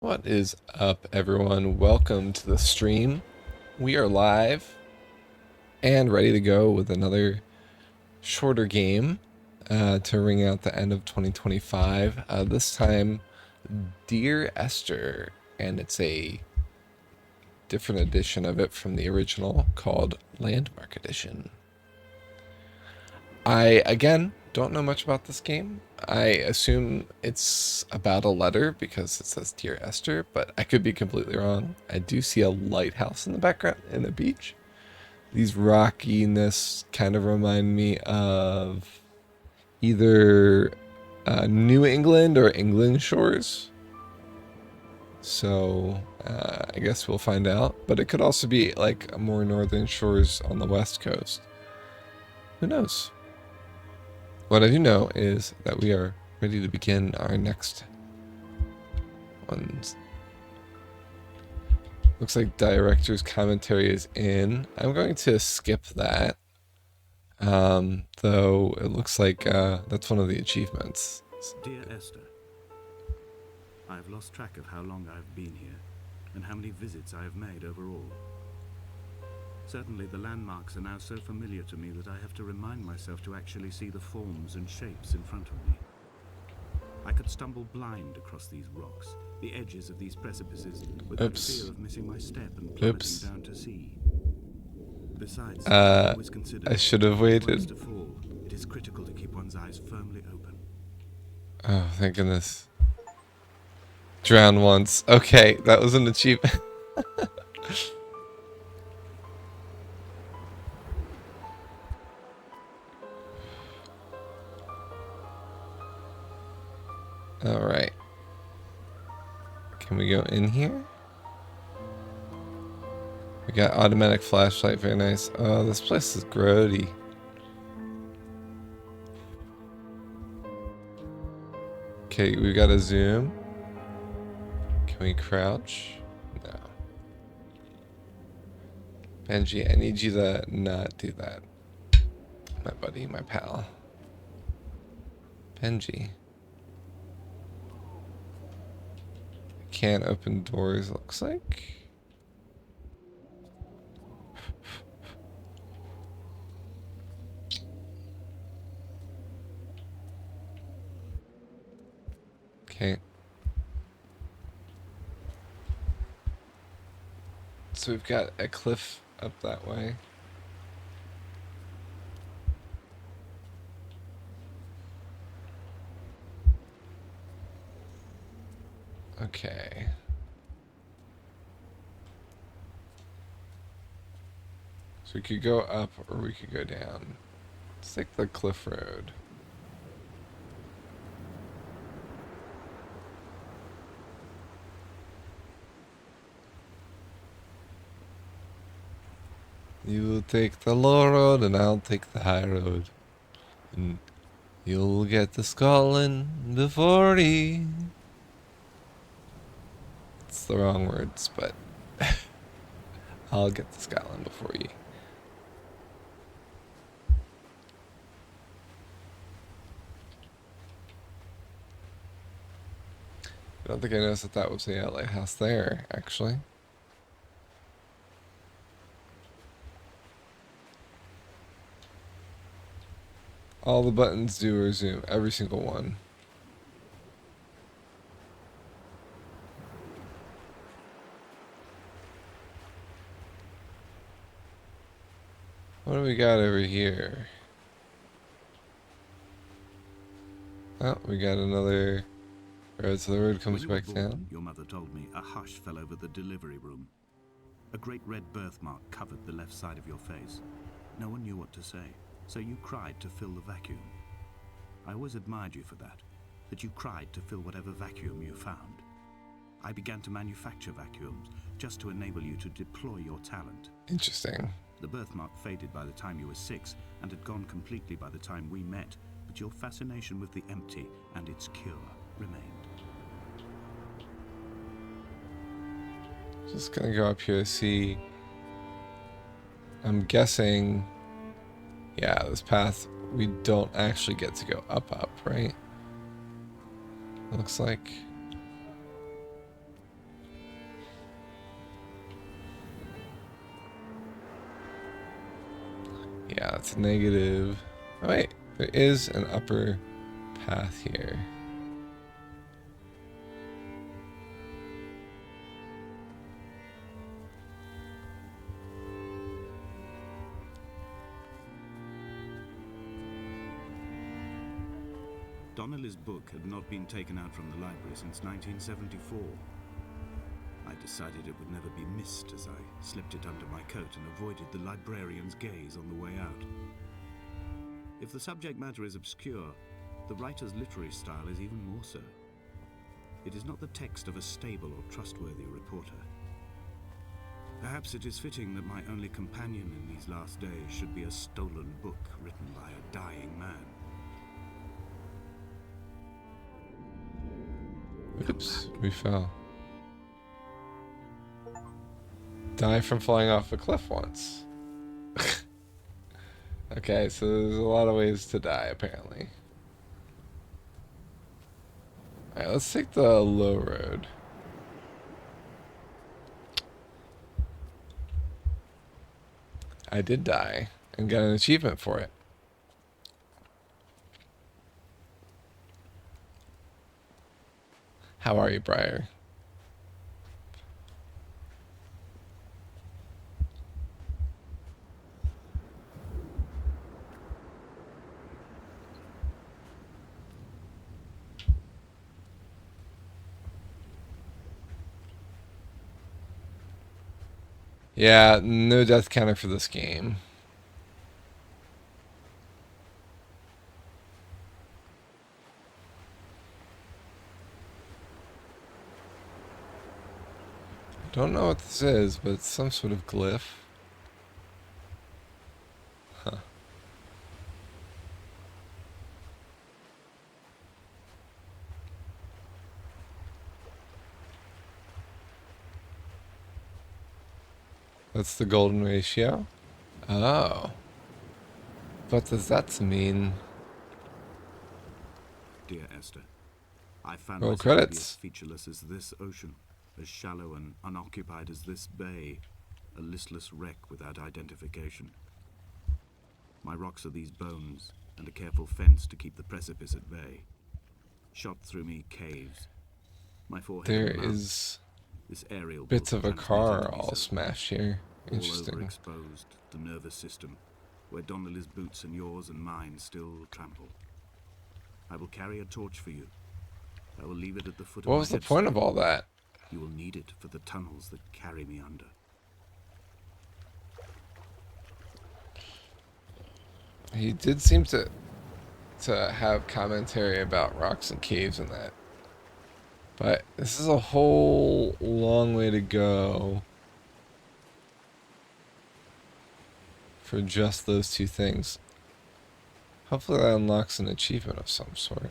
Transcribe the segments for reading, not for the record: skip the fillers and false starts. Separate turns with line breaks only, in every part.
What is up, everyone? Welcome to the stream. We are live and ready to go with another shorter game to ring out the end of 2025. This time, Dear Esther, and it's a different edition of it from the original called Landmark Edition. I, again, don't know much about this game. I assume it's about a letter because it says Dear Esther, but I could be completely wrong. I do see a lighthouse in the background and a beach. These rockiness kind of remind me of either New England or England shores. So I guess we'll find out. But it could also be like more northern shores on the west coast. Who knows? What I do know is that we are ready to begin our next ones. Looks like director's commentary is in. I'm going to skip that. Though it looks like that's one of the achievements.
Dear Esther, I have lost track of how long I have been here and how many visits I have made overall. Certainly the landmarks are now so familiar to me that I have to remind myself to actually see the forms and shapes in front of me. I could stumble blind across these rocks, the edges of these precipices, without fear of missing my step and plummeting down to sea. Besides, I always consider
I should have waited.
to fall, it is critical to keep one's eyes firmly open.
Oh, thank goodness. Drown once. Okay, that was an achievement. All right. Can we go in here? We got automatic flashlight, very nice. Oh, this place is grody. Okay, we got a zoom. Can we crouch? No. Benji, I need you to not do that. My buddy, my pal. Benji. Can't open doors, looks like. Okay. So we've got a cliff up that way. Okay. So we could go up or we could go down. Let's take the cliff road. You'll take the low road and I'll take the high road. And you'll get to Scotland before he... It's the wrong words, but I'll get to Scotland before you. I don't think I noticed that that was the lighthouse there, actually. All the buttons do are zoom, every single one. What do we got over here? Oh, we got another road, so the road comes back down.
Your mother told me a hush fell over the delivery room. A great red birthmark covered the left side of your face. No one knew what to say, so you cried to fill the vacuum. I always admired you for that you cried to fill whatever vacuum you found. I began to manufacture vacuums just to enable you to deploy your talent.
Interesting.
The birthmark faded by the time you were 6 and had gone completely by the time we met, but your fascination with the empty and its cure remained.
Just gonna go up here to see. I'm guessing, yeah, this path, we don't actually get to go up, right? It looks like. Yeah, it's negative. Oh, wait, there is an upper path here.
Donnelly's book had not been taken out from the library since 1974. I decided it would never be missed as I slipped it under my coat and avoided the librarian's gaze on the way out. If the subject matter is obscure, the writer's literary style is even more so. It is not the text of a stable or trustworthy reporter. Perhaps it is fitting that my only companion in these last days should be a stolen book written by a dying man.
Oops, we fell. Die from falling off a cliff once. Okay, so there's a lot of ways to die, apparently. Alright, let's take the low road. I did die and got an achievement for it. How are you, Briar? Yeah, no death counter for this game. Don't know what this is, but it's some sort of glyph. Huh. That's the golden ratio? Oh. What does that mean?
Dear Esther, I found
Roll
myself to be as
credits.
featureless as this ocean, as shallow and unoccupied as this bay, a listless wreck without identification. My rocks are these bones, and a careful fence to keep the precipice at bay. Shot through me caves. My forehead
There
a mouth.
is
This aerial
bits
book
of a
transmits
car
into me
all
so
smashed here.
all
Interesting.
overexposed, the nervous system, where Donnelly's boots and yours and mine still trample. I will carry a torch for you. I will leave it at the foot of
What
my
was the point of all that?
You will need it for the tunnels that carry me under.
He did seem to have commentary about rocks and caves and that. But this is a whole long way to go for just those two things. Hopefully that unlocks an achievement of some sort.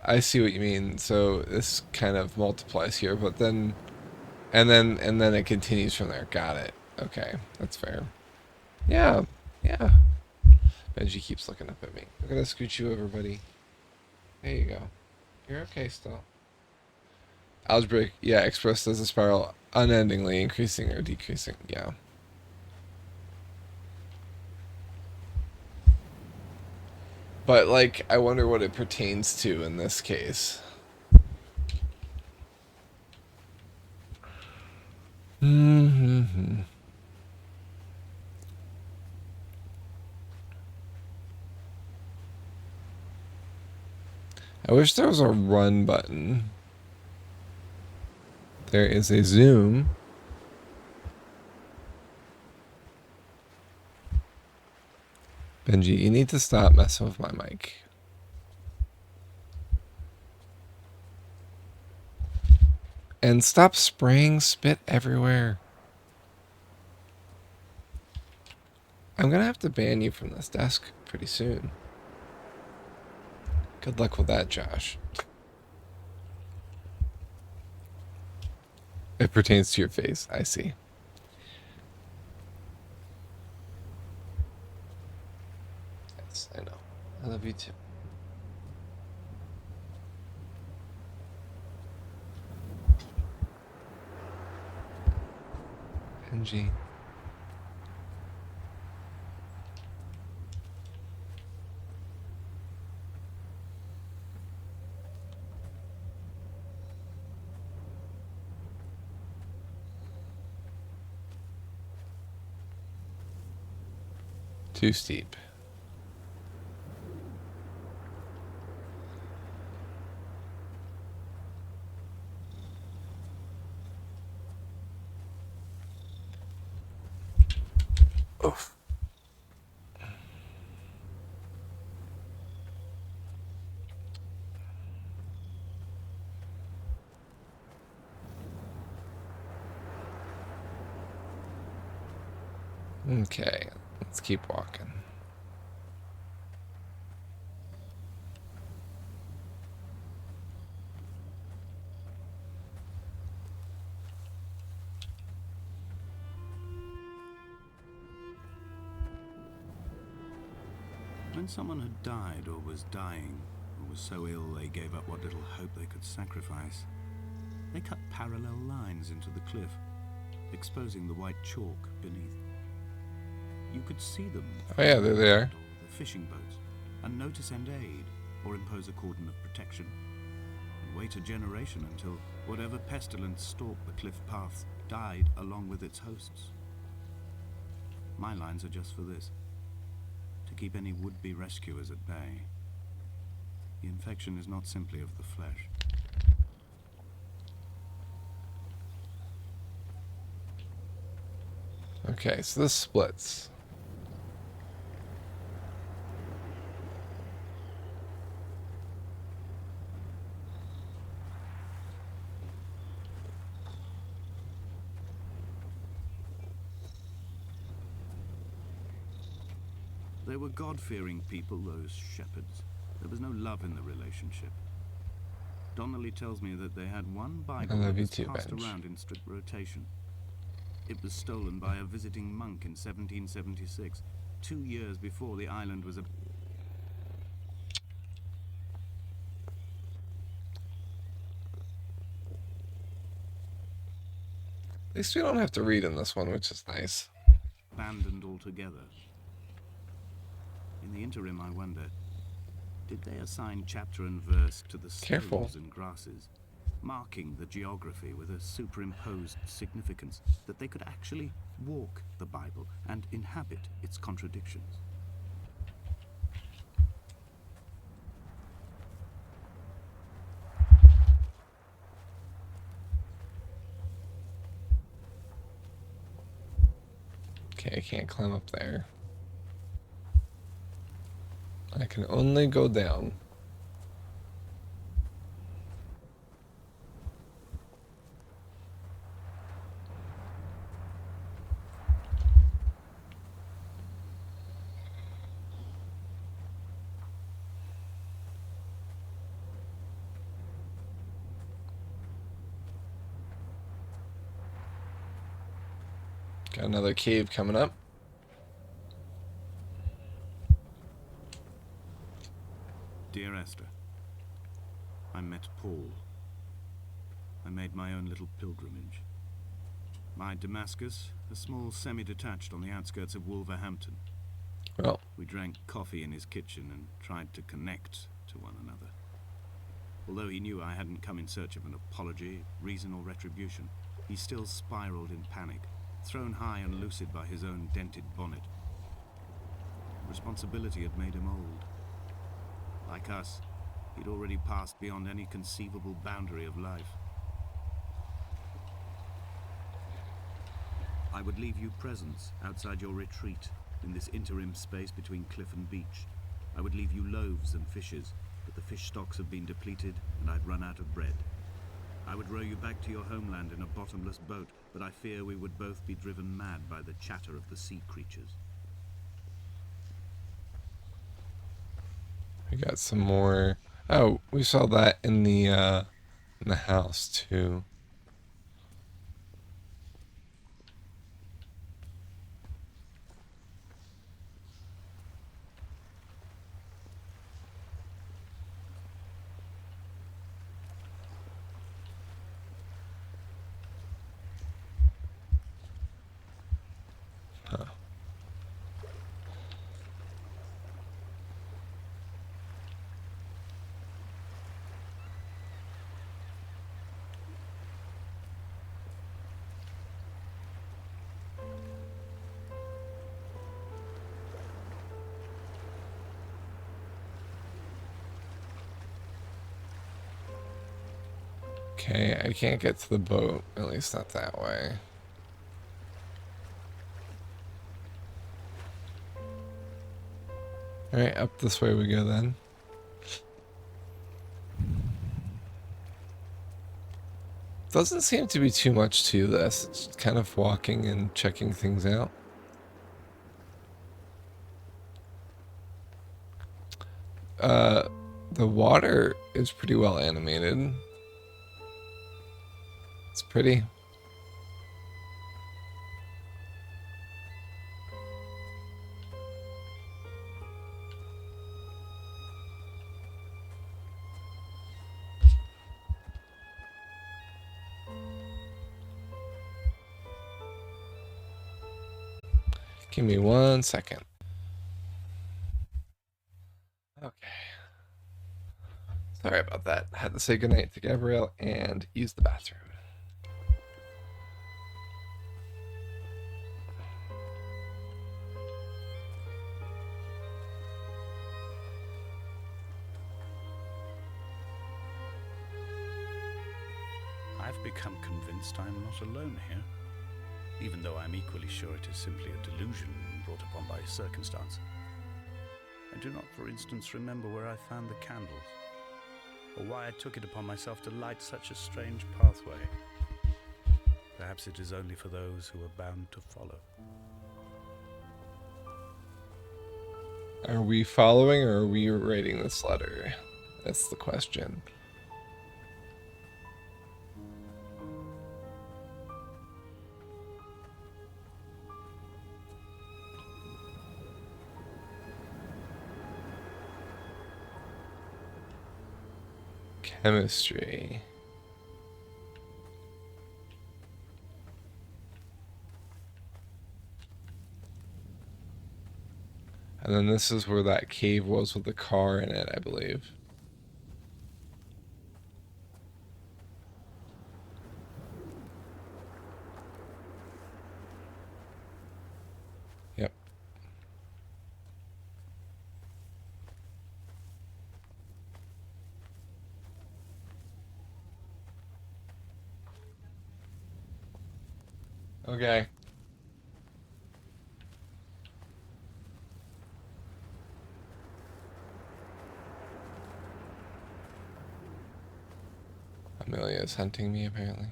I see what you mean. So this kind of multiplies here, but then and then it continues from there. Got it. Okay, that's fair. Yeah, yeah. Benji keeps looking up at me. I'm gonna scoot you over, buddy. There you go. You're okay still. Algebraic, yeah, expressed as a spiral, unendingly increasing or decreasing. Yeah. But, like, I wonder what it pertains to in this case. Mm-hmm. I wish there was a run button. There is a zoom. Benji, you need to stop messing with my mic. And stop spraying spit everywhere. I'm gonna have to ban you from this desk pretty soon. Good luck with that, Josh. It pertains to your face, I see. Yes, I know. I love you too. OMG. Too steep. Oof. Okay, let's keep walking.
When someone had died or was dying, or was so ill they gave up what little hope they could sacrifice, they cut parallel lines into the cliff, exposing the white chalk beneath. You could see them.
Oh yeah, they're there.
The fishing boats, and know to send aid or impose a cordon of protection, and wait a generation until whatever pestilence stalked the cliff paths died along with its hosts. My lines are just for this, to keep any would-be rescuers at bay. The infection is not simply of the flesh.
Okay, so this splits.
They were God-fearing people, those shepherds. There was no love in the relationship. Donnelly tells me that they had one Bible
I love
that
you
was
too,
passed
Benj.
around in strict rotation. It was stolen by a visiting monk in 1776, 2 years before the island was a...
At least we don't have to read in this one, which is nice.
abandoned altogether. In the interim, I wonder, did they assign chapter and verse to the
Careful.
stones and grasses, marking the geography with a superimposed significance that they could actually walk the Bible and inhabit its contradictions?
Okay, I can't climb up there. I can only go down. Got another cave coming up.
Dear Esther, I met Paul. I made my own little pilgrimage. My Damascus, a small semi-detached on the outskirts of Wolverhampton.
Well,
We drank coffee in his kitchen and tried to connect to one another. Although he knew I hadn't come in search of an apology, reason, or retribution, he still spiraled in panic, thrown high and lucid by his own dented bonnet. Responsibility had made him old. Like us, he'd already passed beyond any conceivable boundary of life. I would leave you presents outside your retreat, in this interim space between cliff and beach. I would leave you loaves and fishes, but the fish stocks have been depleted and I'd run out of bread. I would row you back to your homeland in a bottomless boat, but I fear we would both be driven mad by the chatter of the sea creatures.
we got some more. Oh, we saw that in the house too. Okay, I can't get to the boat. At least not that way. Alright, up this way we go then. Doesn't seem to be too much to this. It's kind of walking and checking things out. The water is pretty well animated. It's pretty. Give me 1 second. Okay. Sorry about that. Had to say goodnight to Gabrielle and use the bathroom.
I've become convinced I'm not alone here, even though I'm equally sure it is simply a delusion brought upon by circumstance. I do not, for instance, remember where I found the candles, or why I took it upon myself to light such a strange pathway. Perhaps it is only for those who are bound to follow.
Are we following or are we writing this letter? That's the question. Chemistry. And then this is where that cave was with the car in it, I believe. Yep. Okay. Amelia is hunting me, apparently.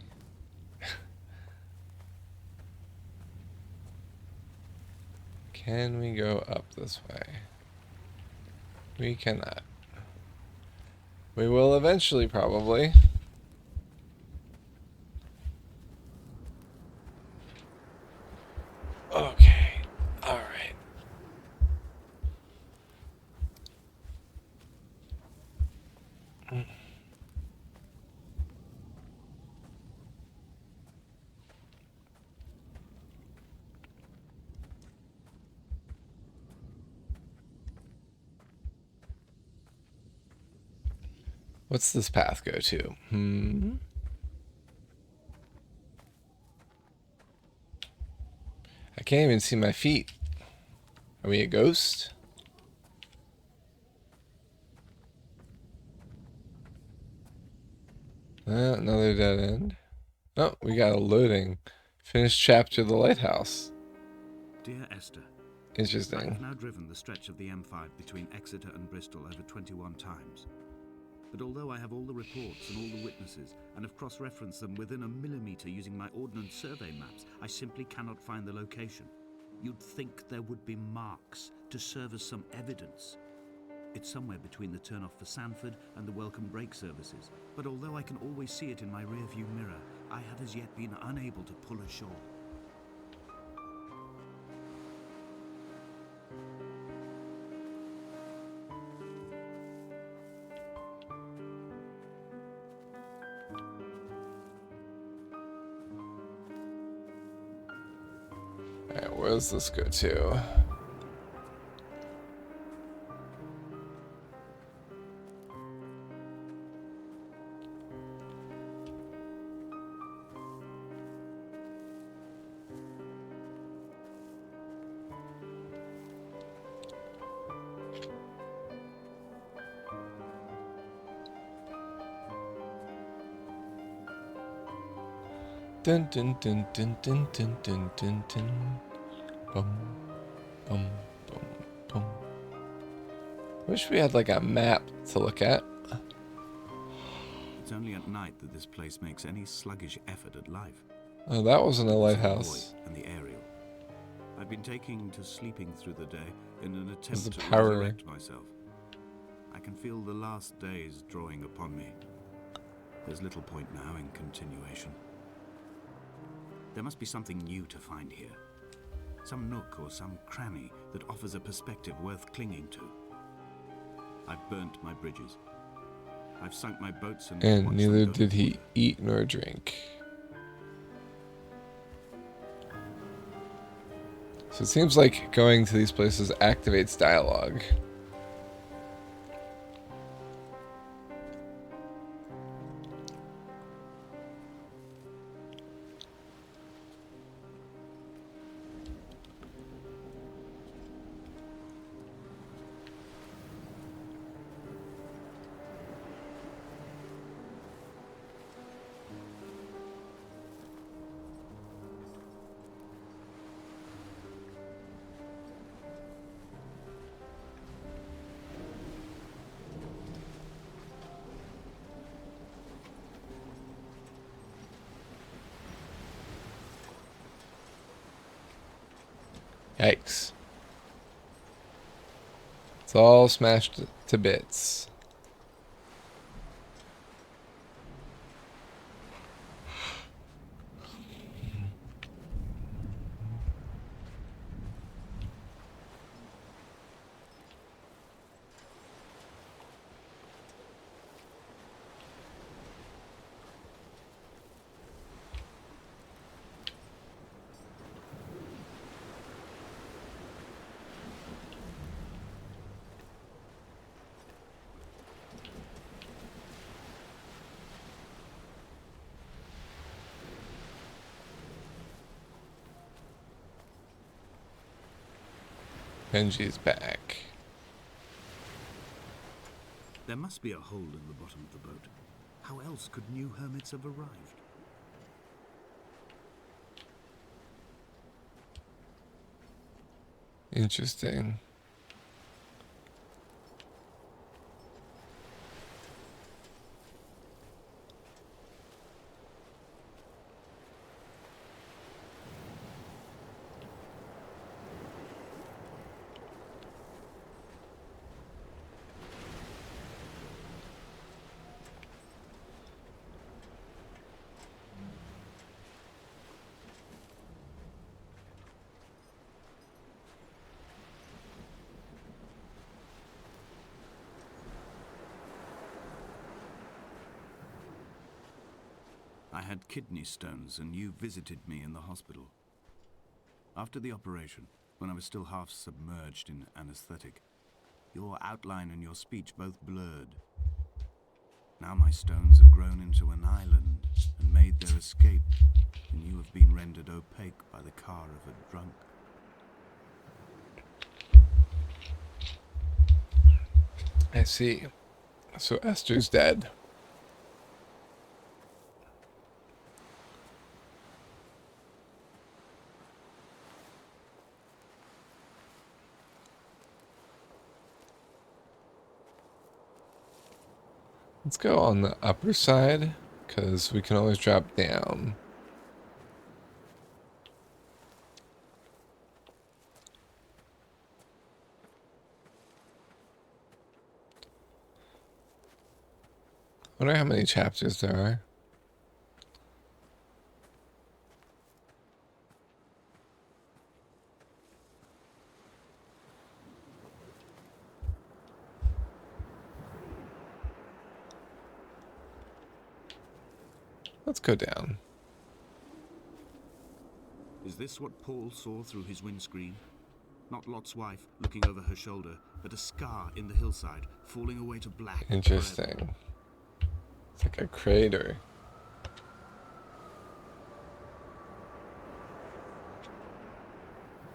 Can we go up this way? We cannot. We will eventually, probably. Okay. All right. What's this path go to? I can't even see my feet. Are we a ghost? Another dead end. Oh, we got a loading. Finished chapter of the lighthouse.
Dear Esther, I
Interesting.
have now driven the stretch of the M5 between Exeter and Bristol over 21 times. But although I have all the reports and all the witnesses, and have cross-referenced them within a millimetre using my Ordnance Survey maps, I simply cannot find the location. You'd think there would be marks to serve as some evidence. It's somewhere between the turn-off for Sanford and the welcome brake services, but although I can always see it in my rear-view mirror, I have as yet been unable to pull ashore.
Alright, where does this go to? Dun dun dun dun dun dun dun dun dun. Bum bum bum bum. Wish we had like a map to look at.
It's only at night that this place makes any sluggish effort at life.
Oh, that wasn't a
The
lighthouse.
convoy and the aerial. I've been taking to sleeping through the day in an
There's
attempt
the
to
power.
resurrect myself. I can feel the last days drawing upon me. There's little point now in continuation. There must be something new to find here. Some nook or some cranny that offers a perspective worth clinging to. I've burnt my bridges. I've sunk my boats and
And
watched
neither
them go to
did he
water.
eat nor drink. So it seems like going to these places activates dialogue. Yikes. It's all smashed to bits. Benji's back.
There must be a hole in the bottom of the boat. How else could new hermits have arrived?
Interesting.
I had kidney stones and you visited me in the hospital. After the operation, when I was still half submerged in anesthetic, your outline and your speech both blurred. Now my stones have grown into an island and made their escape, and you have been rendered opaque by the car of a drunk.
I see. So Esther's dead. Let's go on the upper side, because we can always drop down. I wonder how many chapters there are. Let's go down.
Is this what Paul saw through his windscreen? Not Lot's wife looking over her shoulder, but a scar in the hillside, falling away to black.
Interesting.
Forever.
It's like a crater.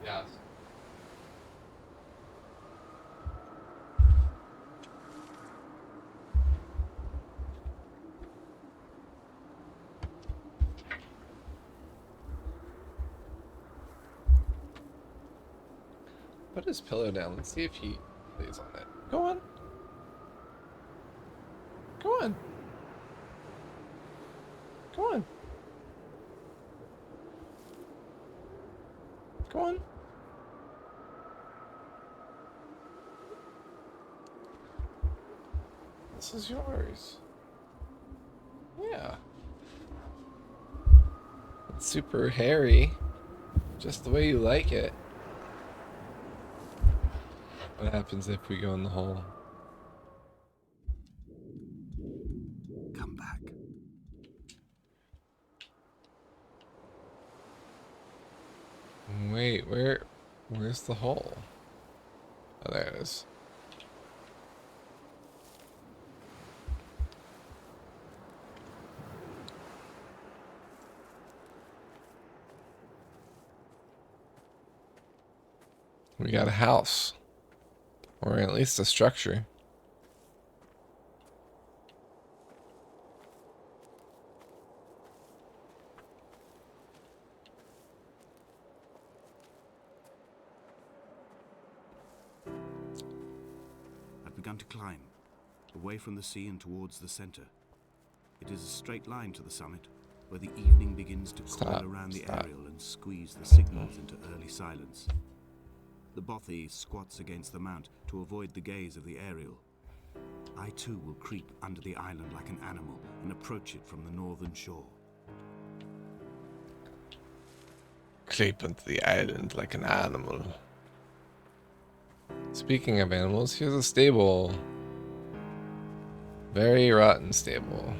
Yes. Put his pillow down and see if he lays on it. Go on. Go on. Go on. Go on. This is yours. Yeah. It's super hairy. Just the way you like it. What happens if we go in the hole?
Come back.
Wait, where's the hole? Oh, there it is. We got a house. Or at least a structure.
I've begun to climb, away from the sea and towards the center. It is a straight line to the summit, where the evening begins to coil around the aerial and squeeze the signals into early silence. The bothy squats against the mount to avoid the gaze of the aerial. I too will creep under the island like an animal and approach it from the northern shore.
Creep into the island like an animal. Speaking of animals, here's a stable. Very rotten stable.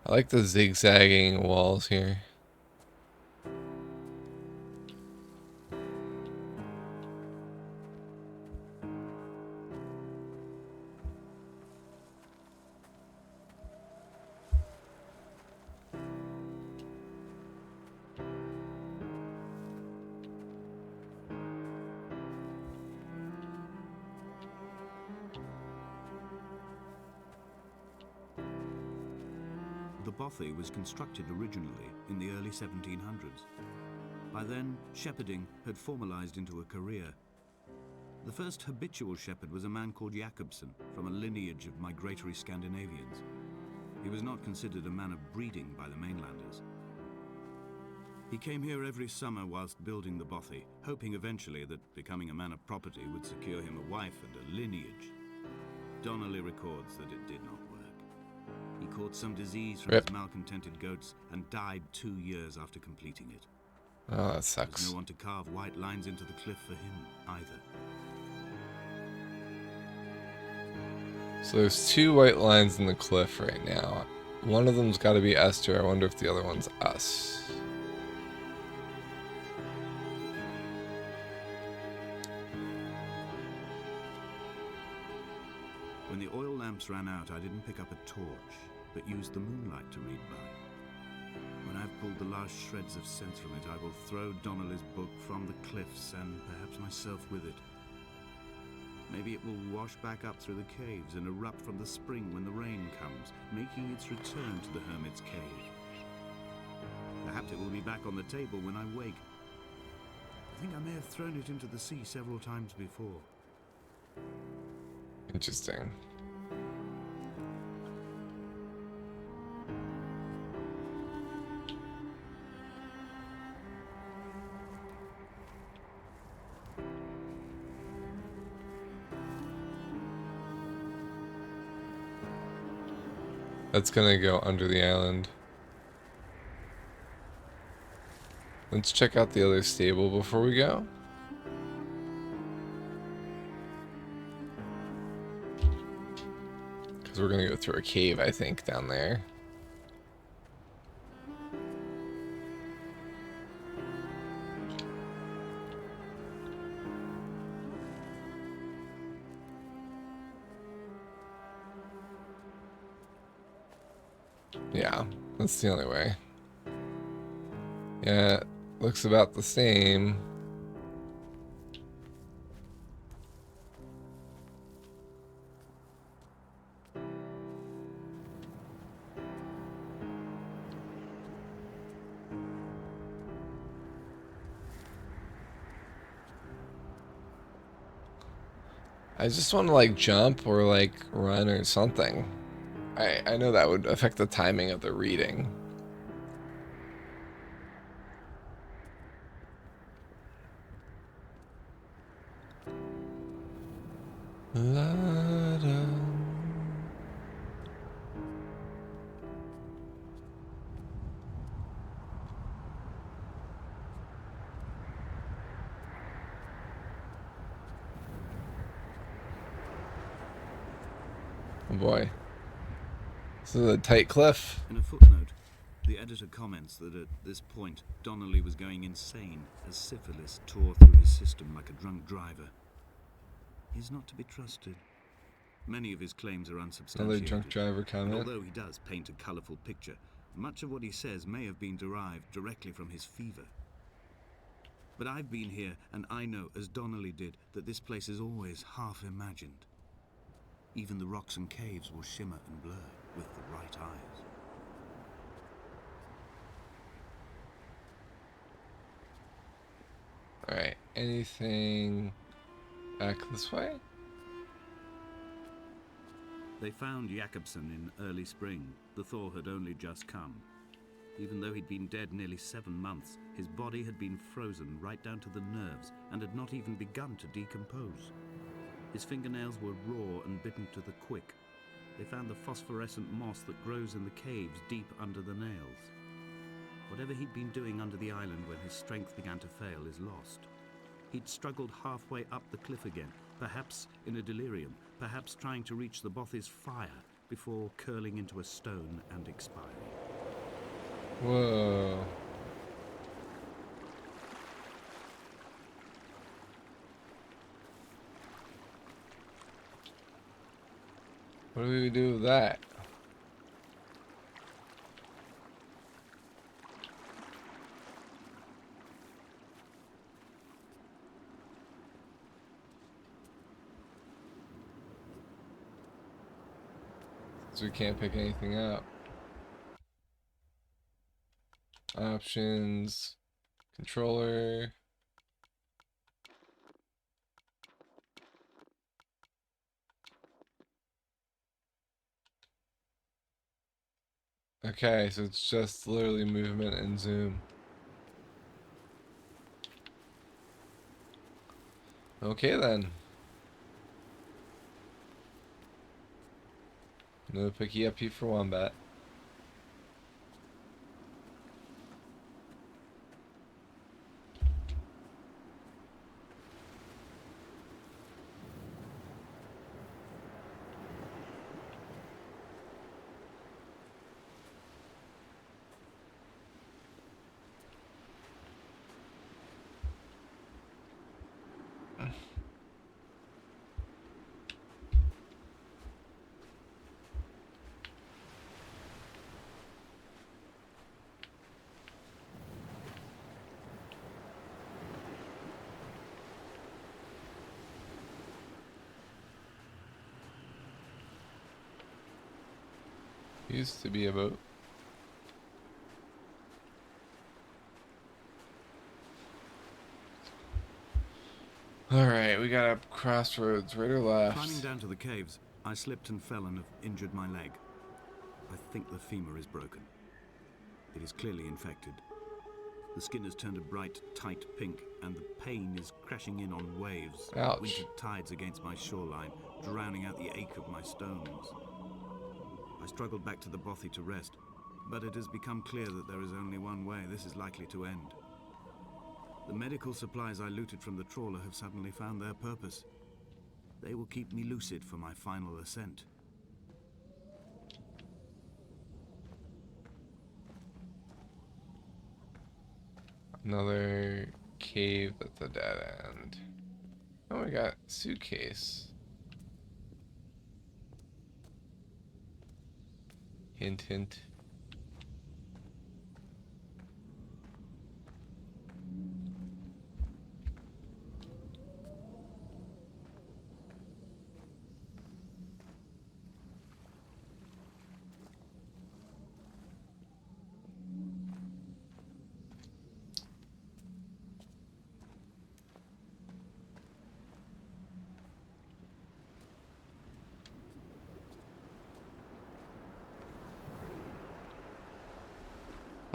I like the zigzagging walls here.
The bothy was constructed originally in the early 1700s. By then, shepherding had formalized into a career. The first habitual shepherd was a man called Jakobsen, from a lineage of migratory Scandinavians. He was not considered a man of breeding by the mainlanders. He came here every summer whilst building the bothy, hoping eventually that becoming a man of property would secure him a wife and a lineage. Donnelly records that it did not work. He caught some disease from his malcontented goats and died 2 years after completing it.
Oh, that
There was
sucks.
no one to carve white lines into the cliff for him either.
So there's 2 white lines in the cliff right now. One of them's got to be Esther. I wonder if the other one's us.
When the oil lamps ran out, I didn't pick up a torch, but used the moonlight to read by. When I've pulled the last shreds of sense from it, I will throw Donnelly's book from the cliffs and perhaps myself with it. Maybe it will wash back up through the caves and erupt from the spring when the rain comes, making its return to the hermit's cave. Perhaps it will be back on the table when I wake. I think I may have thrown it into the sea several times before.
Interesting. That's gonna go under the island. Let's check out the other stable before we go. Because we're gonna go through a cave, I think, down there. Yeah, that's the only way. Yeah, looks about the same. I just want to like jump or like run or something. I know that would affect the timing of the reading. La-da. Oh boy. This is a tight cliff.
In a footnote, the editor comments that at this point, Donnelly was going insane as syphilis tore through his system like a drunk driver. He's not to be trusted. Many of his claims are
Another
unsubstantiated.
drunk driver
And
comment.
although he does paint a colourful picture, much of what he says may have been derived directly from his fever. But I've been here, and I know, as Donnelly did, that this place is always half imagined. Even the rocks and caves will shimmer and blur with the right eyes.
Alright, anything back this way?
They found Jakobsen in early spring. The thaw had only just come. Even though he'd been dead nearly 7 months, his body had been frozen right down to the nerves and had not even begun to decompose. His fingernails were raw and bitten to the quick. They found the phosphorescent moss that grows in the caves deep under the nails. Whatever he'd been doing under the island when his strength began to fail is lost. He'd struggled halfway up the cliff again, perhaps in a delirium, perhaps trying to reach the Bothy's fire before curling into a stone and expiring.
Whoa. What do we do with that? So we can't pick anything up. Options, controller. Okay, so it's just literally movement and zoom. Okay then. No picky uppy for one bet. Used to be a boat. Alright, we got a crossroads, right or left?
Climbing down to the caves, I slipped and fell and have injured my leg. I think the femur is broken. It is clearly infected. The skin has turned a bright, tight pink, and the pain is crashing in on waves.
Ouch.
Winter tides against my shoreline, drowning out the ache of my stones. I struggled back to the bothy to rest, but it has become clear that there is only one way this is likely to end. The medical supplies I looted from the trawler have suddenly found their purpose. They will keep me lucid for my final ascent.
Another cave that's a dead end. Oh, we got suitcase. Hint, hint.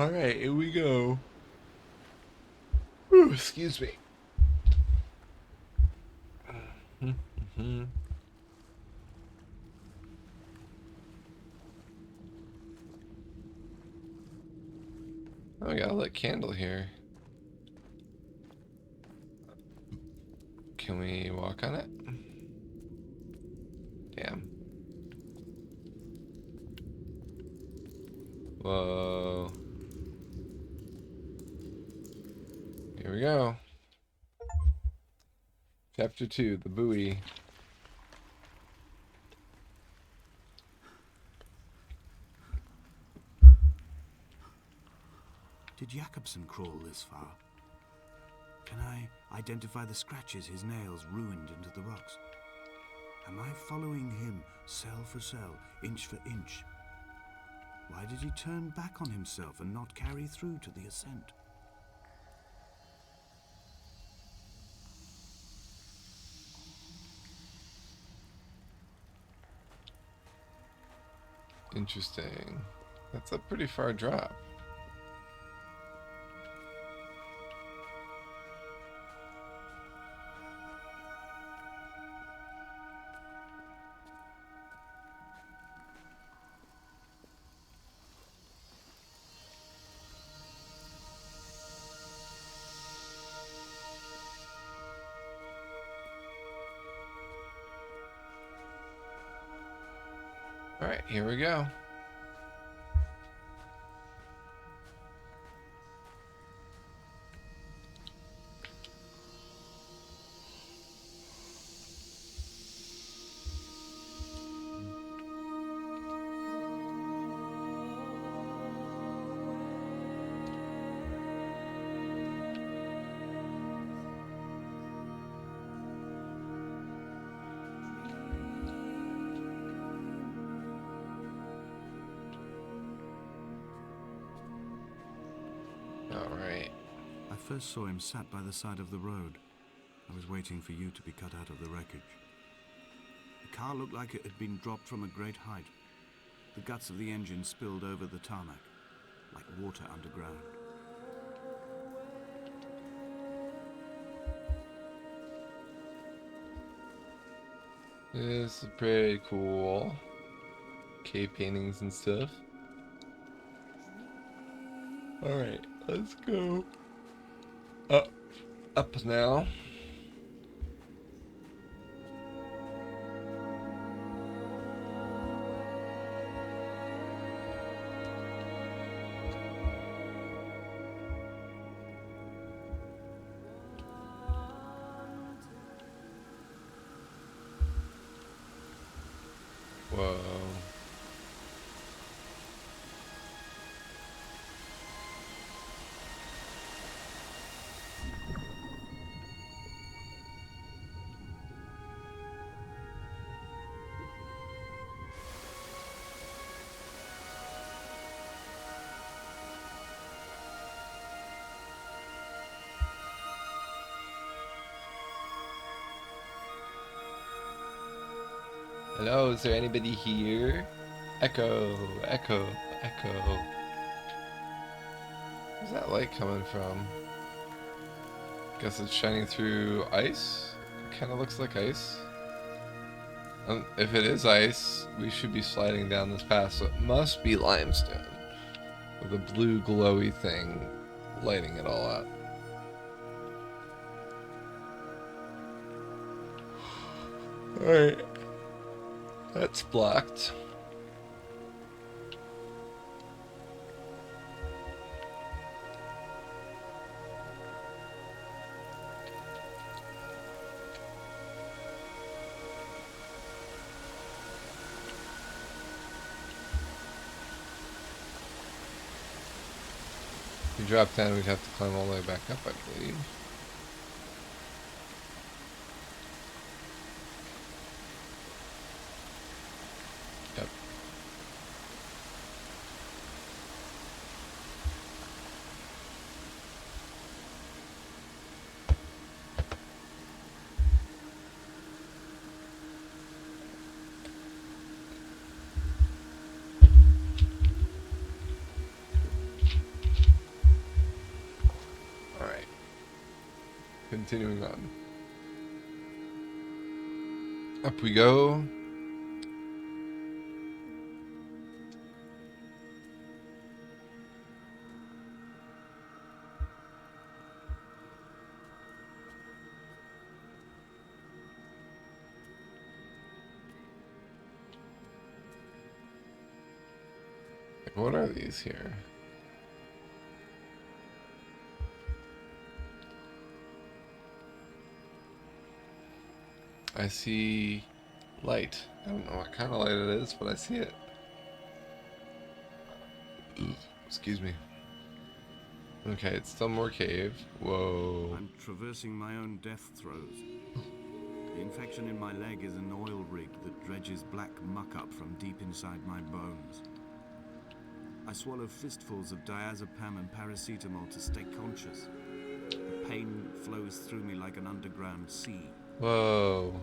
Alright, here we go. Ooh, excuse me. Mm-hmm. Oh, we got a lit candle here. Can we walk on it? Damn. Whoa. Here we go. Chapter 2, the buoy.
Did Jakobsen crawl this far? Can I identify the scratches his nails ruined into the rocks? Am I following him cell for cell, inch for inch? Why did he turn back on himself and not carry through to the ascent?
Interesting. That's a pretty far drop. Alright, here we go. Alright.
I first saw him sat by the side of the road. I was waiting for you to be cut out of the wreckage. The car looked like it had been dropped from a great height. The guts of the engine spilled over the tarmac, like water underground.
This is pretty cool. Cave paintings and stuff. Alright, let's go up now. Whoa. Hello, is there anybody here? Echo, echo, echo. Where's that light coming from? Guess it's shining through ice? It kind of looks like ice. If it is ice, we should be sliding down this path, so it must be limestone. With a blue glowy thing lighting it all up. Alright. That's blocked. If we drop down, we'd have to climb all the way back up, I believe. Yep. continuing on. Up we go. What are these here? I see light. I don't know what kind of light it is, but I see it. Excuse me. Okay, it's still more cave. Whoa.
I'm traversing my own death throes. The infection in my leg is an oil rig that dredges black muck up from deep inside my bones. I swallow fistfuls of diazepam and paracetamol to stay conscious. The pain flows through me like an underground sea.
Whoa.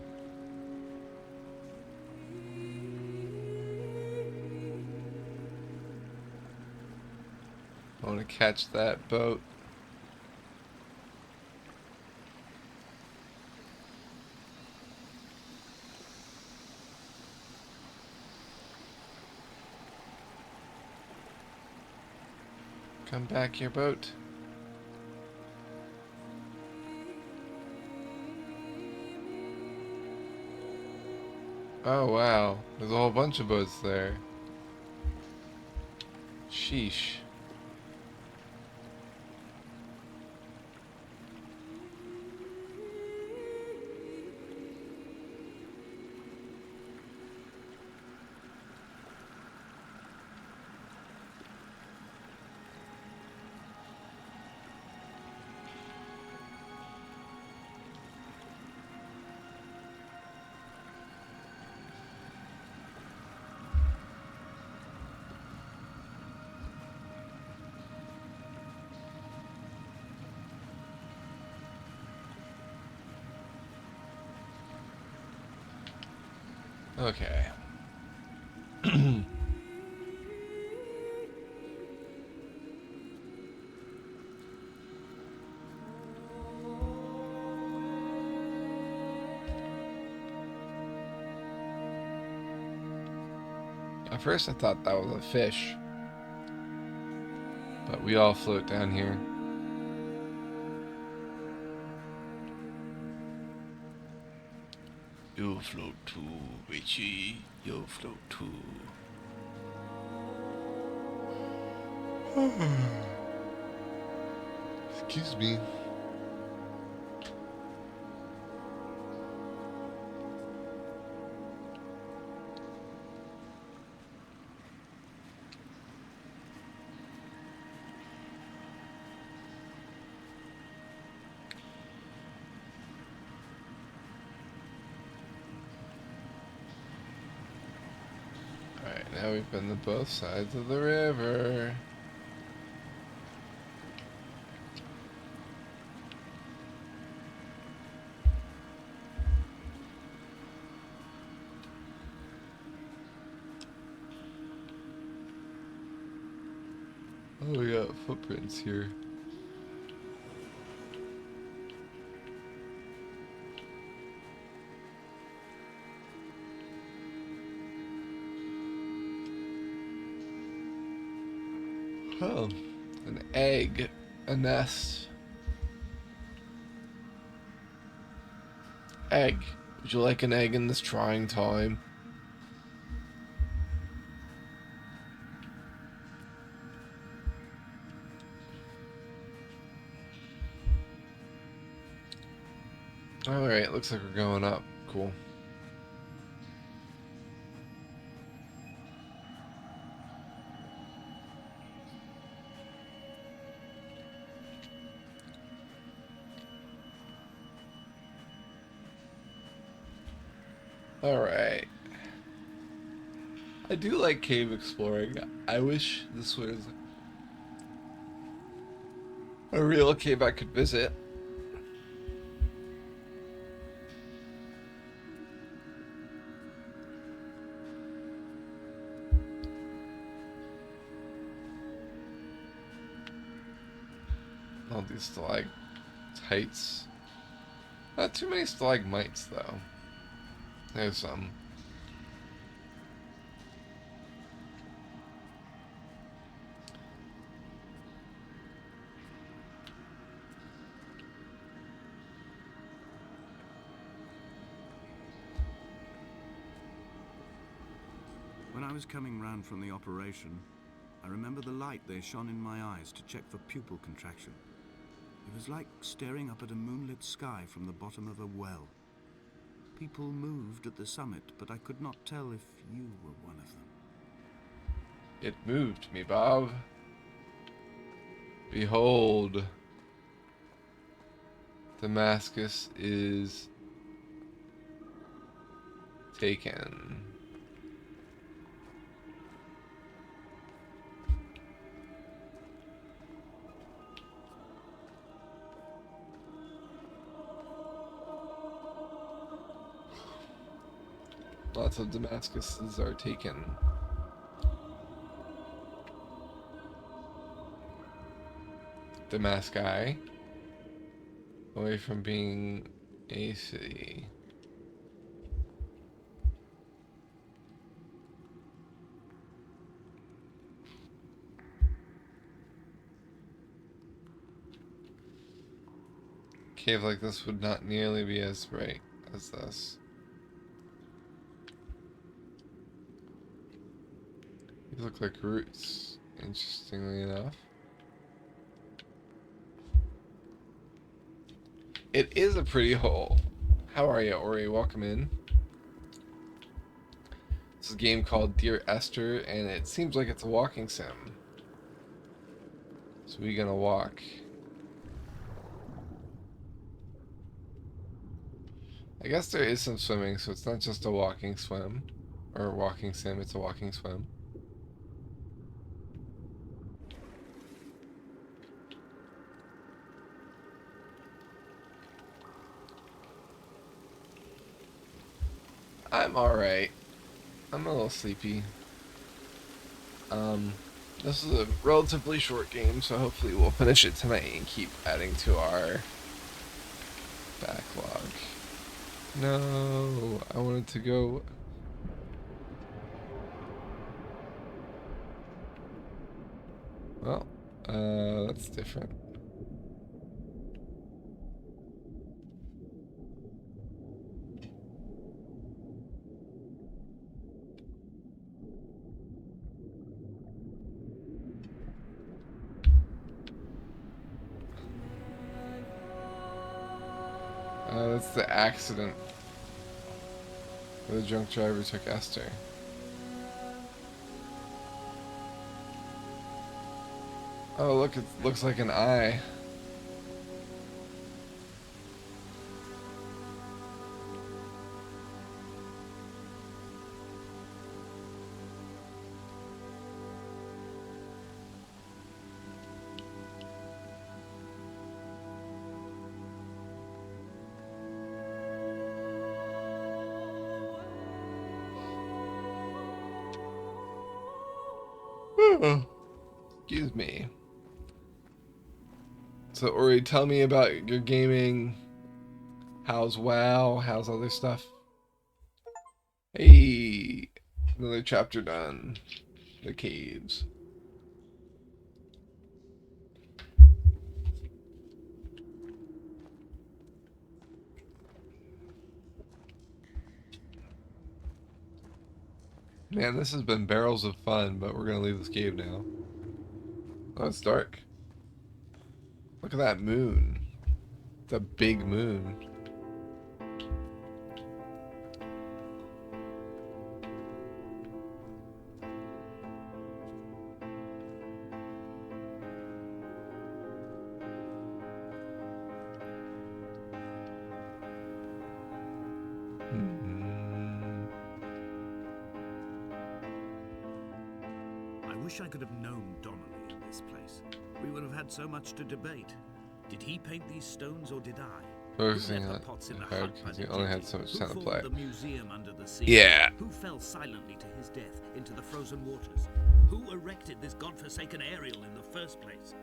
I want to catch that boat. Come back here, boat. Oh, wow. There's a whole bunch of boats there. Sheesh. Okay. At first I thought that was a fish, but we all float down here. You float too, Richie. You float too. Excuse me. Alright, now we've been to both sides of the river. Oh, we got footprints here. Oh, an egg, a nest. Egg. Would you like an egg in this trying time? Alright, looks like we're going up. Cool. Alright. I do like cave exploring. I wish this was a real cave I could visit. All these stalactites. Not too many stalagmites, though. There's some.
When I was coming round from the operation, I remember the light they shone in my eyes to check for pupil contraction. It was like staring up at a moonlit sky from the bottom of a well. People moved at the summit, but I could not tell if you were one of them.
It moved me, Bob. Behold, Damascus is taken. Lots of Damascuses are taken. Damasci, away from being a city. Cave like this would not nearly be as bright as this. These look like roots, interestingly enough. It is a pretty hole. How are you, Ori? Welcome in. This is a game called Dear Esther, and it seems like it's a walking sim. So we're gonna walk. I guess there is some swimming, so it's not just a walking swim. Or walking sim, it's a walking swim. I'm alright. I'm a little sleepy. This is a relatively short game, so hopefully we'll finish it tonight and keep adding to our backlog. No, I wanted to go. Well, that's different. That's the accident where the drunk driver took Esther. Oh, look, it looks like an eye. Excuse me. So, Ori, tell me about your gaming. How's WoW? How's other stuff? Hey, another chapter done. The caves. Man, this has been barrels of fun, but we're gonna leave this cave now. Oh, it's dark. Look at that moon. It's a big moon.
I wish I could have known Donnelly in this place. We would have had so much to debate. Did he paint these stones or did I?
Focusing on hard because he only had so much time to play.
The museum under the sea?
Yeah.
Who fell silently to his death into the frozen waters? Who erected this godforsaken aerial in the first place?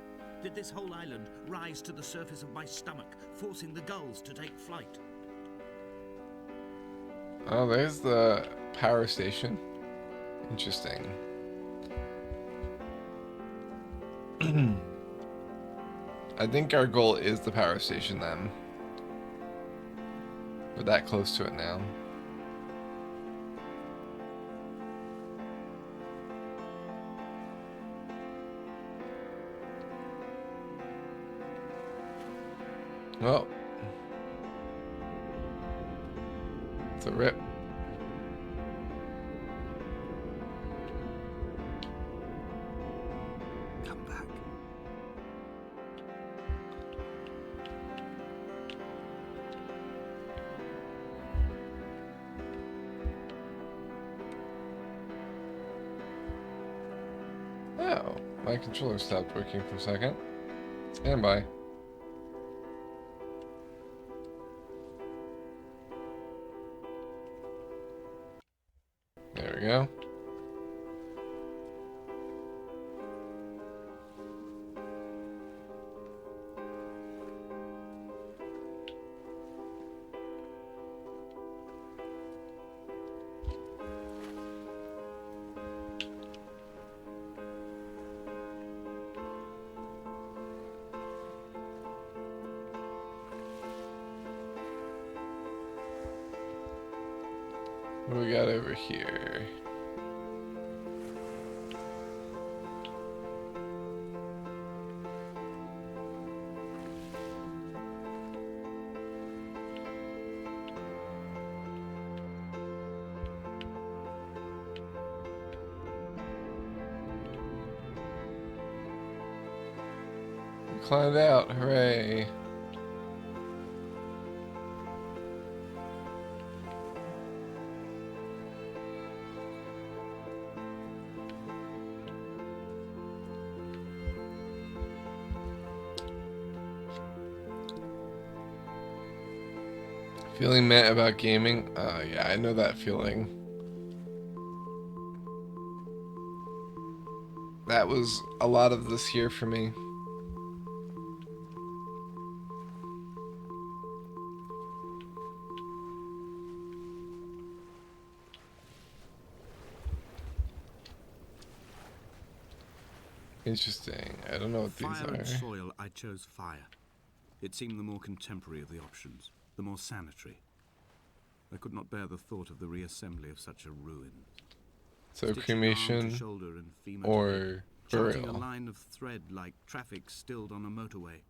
did this whole island rise to the surface of my stomach, forcing the gulls to take flight.
Oh, there's the power station. Interesting. I think our goal is the power station then. We're that close to it now. Well, it's a rip.
Come back.
Oh, my controller stopped working for a second. Stand by. There we go. What do we got over here? We climbed out, hooray. Feeling meh about gaming? Yeah, I know that feeling. That was a lot of this year for me. Interesting. I don't know what these
Fire and
are.
soil, I chose fire. It seemed the more contemporary of the options, the more sanitary. I could not bear the thought of the reassembly of such a ruin.
So
Stitching arm
cremation
to shoulder and femur to
or
hip, charting a
burial.
line of thread like traffic stilled on a motorway,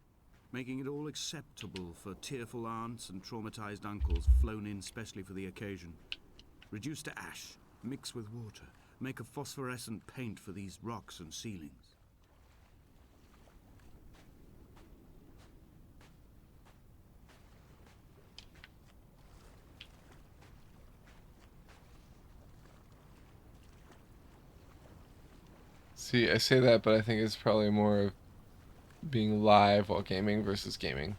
making it all acceptable for tearful aunts and traumatized uncles flown in specially for the occasion. Reduce to ash, mix with water, make a phosphorescent paint for these rocks and ceilings.
See, I say that, but I think it's probably more of being live while gaming versus gaming.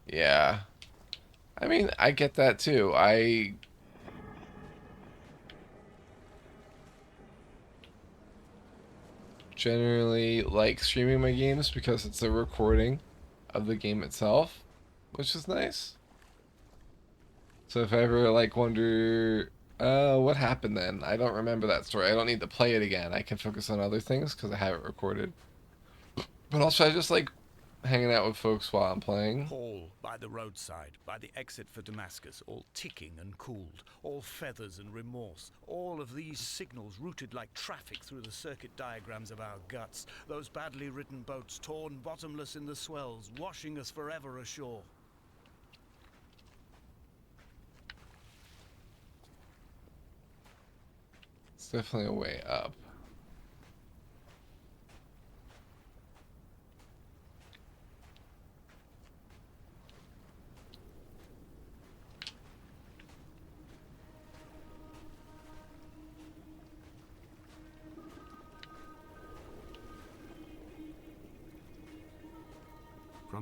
Yeah. I mean, I get that too. I generally like streaming my games because it's a recording of the game itself, which is nice. So if I ever like wonder, what happened then? I don't remember that story. I don't need to play it again. I can focus on other things because I have it recorded. But also, I just like hanging out with folks while I'm playing.
Hall by the roadside, by the exit for Damascus, all ticking and cooled, all feathers and remorse, all of these signals routed like traffic through the circuit diagrams of our guts, those badly written boats torn bottomless in the swells, washing us forever ashore.
It's definitely a way up.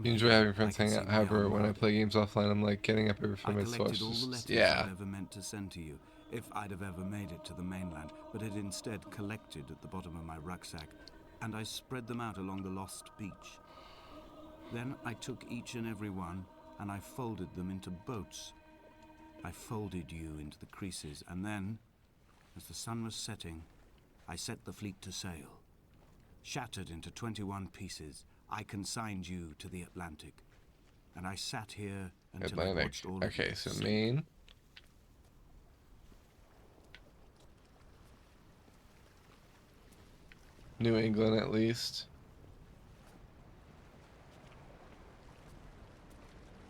You enjoy having friends hang out. However, when I play games offline, I'm like getting up every 5 minutes to watch
all the
this.
letters
Yeah.
I'd ever meant to send to you, if I'd have ever made it to the mainland, but had instead collected at the bottom of my rucksack and I spread them out along the lost beach. Then I took each and every one, and I folded them into boats. I folded you into the creases, and then, as the sun was setting, I set the fleet to sail. Shattered into 21 pieces, I consigned you to the Atlantic, and I sat here until I watched all of
Okay,
you
so
sink.
Maine. New England, at least.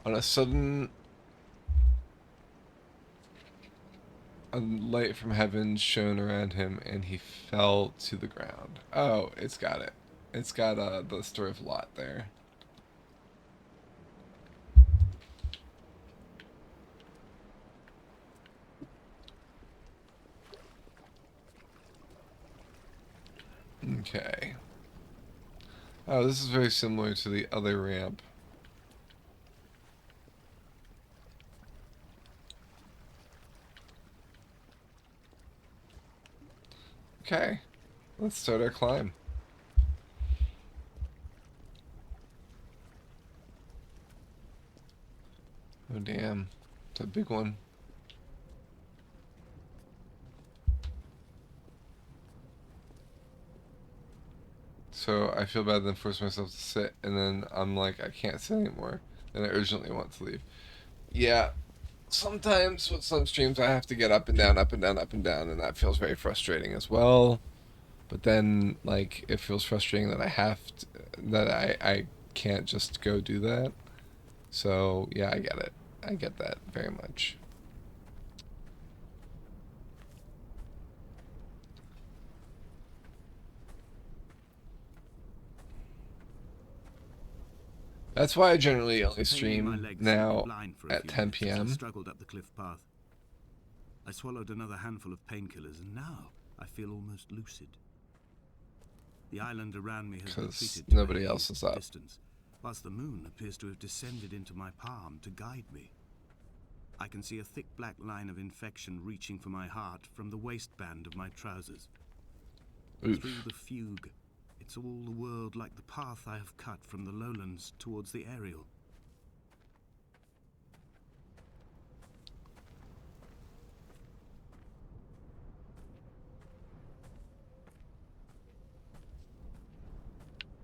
On a sudden, a light from heaven shone around him, and he fell to the ground. Oh, it's got it. It's got the story of Lot there. Okay. Oh, this is very similar to the other ramp. Okay, let's start our climb. Oh damn, it's a big one. So I feel bad, then force myself to sit, and then I'm like, I can't sit anymore, and I urgently want to leave. Yeah, sometimes with some streams I have to get up and down, up and down, up and down, and that feels very frustrating as well. But then, like, it feels frustrating that I can't just go do that. So yeah, I get it. I get that very much. That's why I generally only
The pain in my
stream
legs sent me
now
blind for a
at
few
10
minutes as I
p.m.
struggled up the cliff path. I swallowed another handful of painkillers, and now I feel almost lucid. The island around me has
because
retreated to
nobody
a
else is up.
distance, whilst the moon appears to have descended into my palm to guide me. I can see a thick black line of infection reaching for my heart from the waistband of my trousers.
Oof.
Through the fugue, it's all the world like the path I have cut from the lowlands towards the aerial.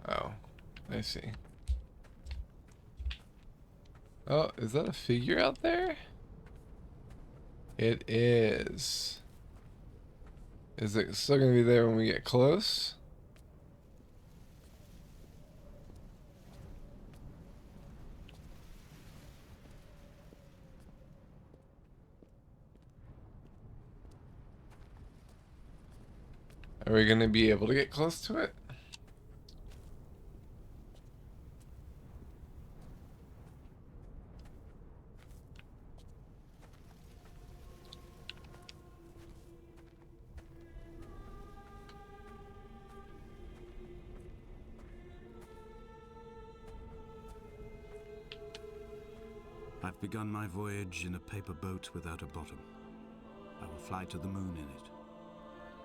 Oh, I see. Oh, is that a figure out there? It is. Is it still gonna be there when we get close? Are we gonna be able to get close to it?
I've begun my voyage in a paper boat without a bottom. I will fly to the moon in it.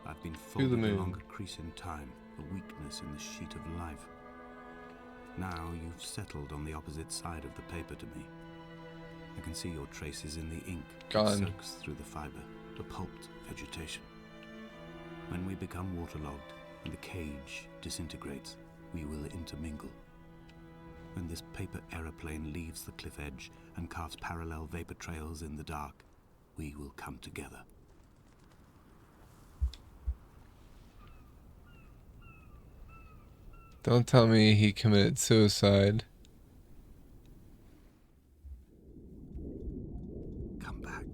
I've been
To the
folded along
moon.
a crease in time, a weakness in the sheet of life. Now you've settled on the opposite side of the paper to me. I can see your traces in the ink that
Gone.
soaks through the fiber, the pulped vegetation. When we become waterlogged and the cage disintegrates, we will intermingle. When this paper aeroplane leaves the cliff edge and carves parallel vapor trails in the dark, we will come together.
Don't tell me he committed suicide.
Come back.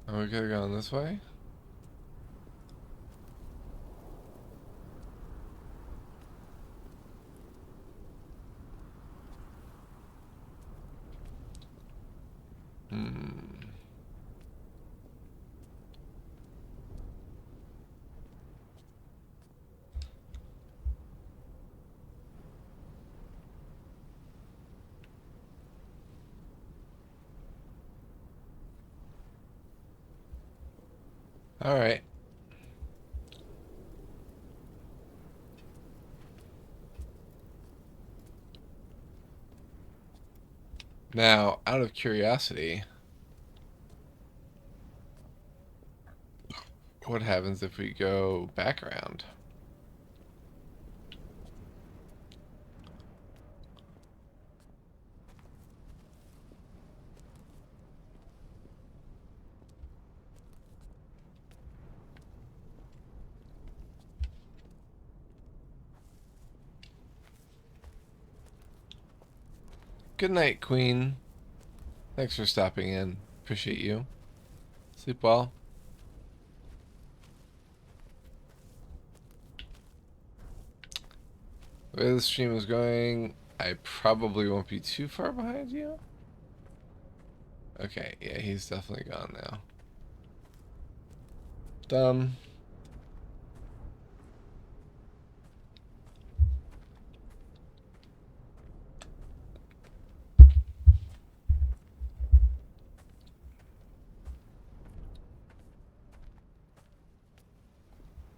Oh, we could have gone this way? All right. Now, out of curiosity, what happens if we go back around? Good night, Queen. Thanks for stopping in. Appreciate you. Sleep well. The way the stream is going, I probably won't be too far behind you. Okay, yeah, he's definitely gone now. Dumb.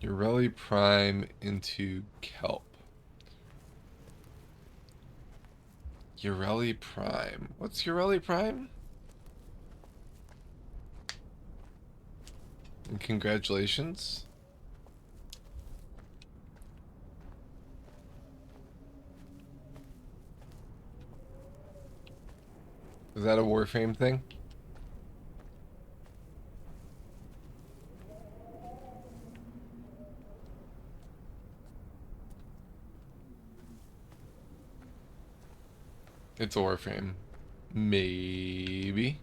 Ureli Prime into Kelp. Ureli Prime. What's Ureli Prime? And congratulations. Is that a Warframe thing? It's a Warframe. Maybe.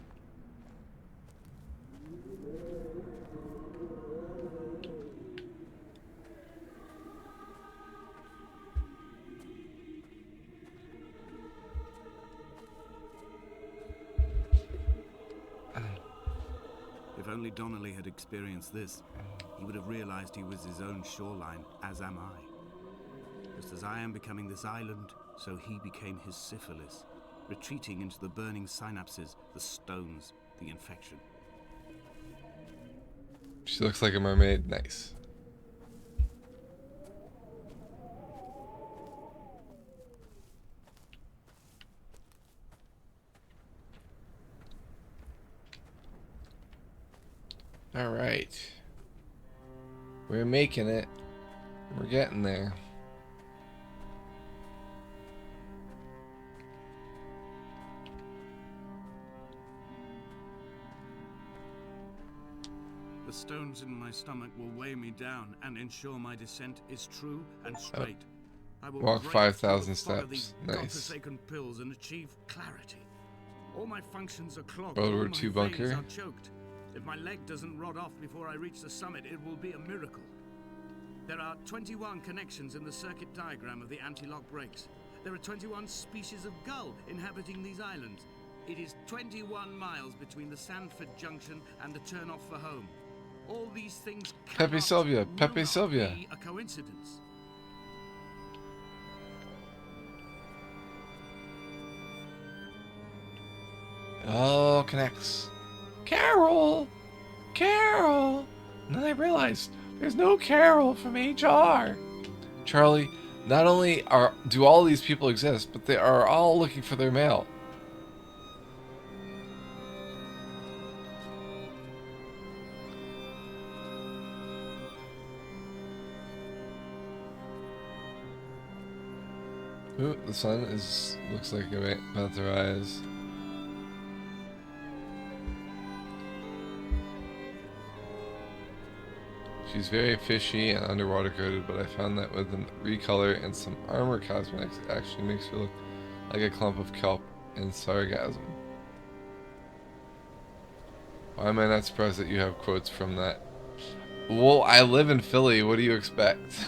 If only Donnelly had experienced this, he would have realized he was his own shoreline, as am I. Just as I am becoming this island, so he became his syphilis, retreating into the burning synapses, the stones, the infection.
She looks like a mermaid. Nice. All right. We're making it. We're getting there.
The stones in my stomach will weigh me down and ensure my descent is true and straight. I will
Walk
break
5,000
through the fog of
steps.
these
Nice.
godforsaken pills and achieve clarity. All my functions are clogged.
World
all
War
my
II
veins
bunker.
are choked. If my leg doesn't rot off before I reach the summit, it will be a miracle. There are 21 connections in the circuit diagram of the anti-lock brakes. There are 21 species of gull inhabiting these islands. It is 21 miles between the Sandford Junction and the turn-off for home. All these things
Pepe Sylvia.
will
Pepe
not
Sylvia.
be a coincidence.
Oh, connects. Carol! Carol! And then I realized there's no Carol from HR. Charlie, not only do all these people exist, but they are all looking for their mail. Ooh, the sun looks like about to rise. She's very fishy and underwater coated, but I found that with a recolor and some armor cosmetics, it actually makes her look like a clump of kelp and sargassum. Why am I not surprised that you have quotes from that? Well, I live in Philly. What do you expect?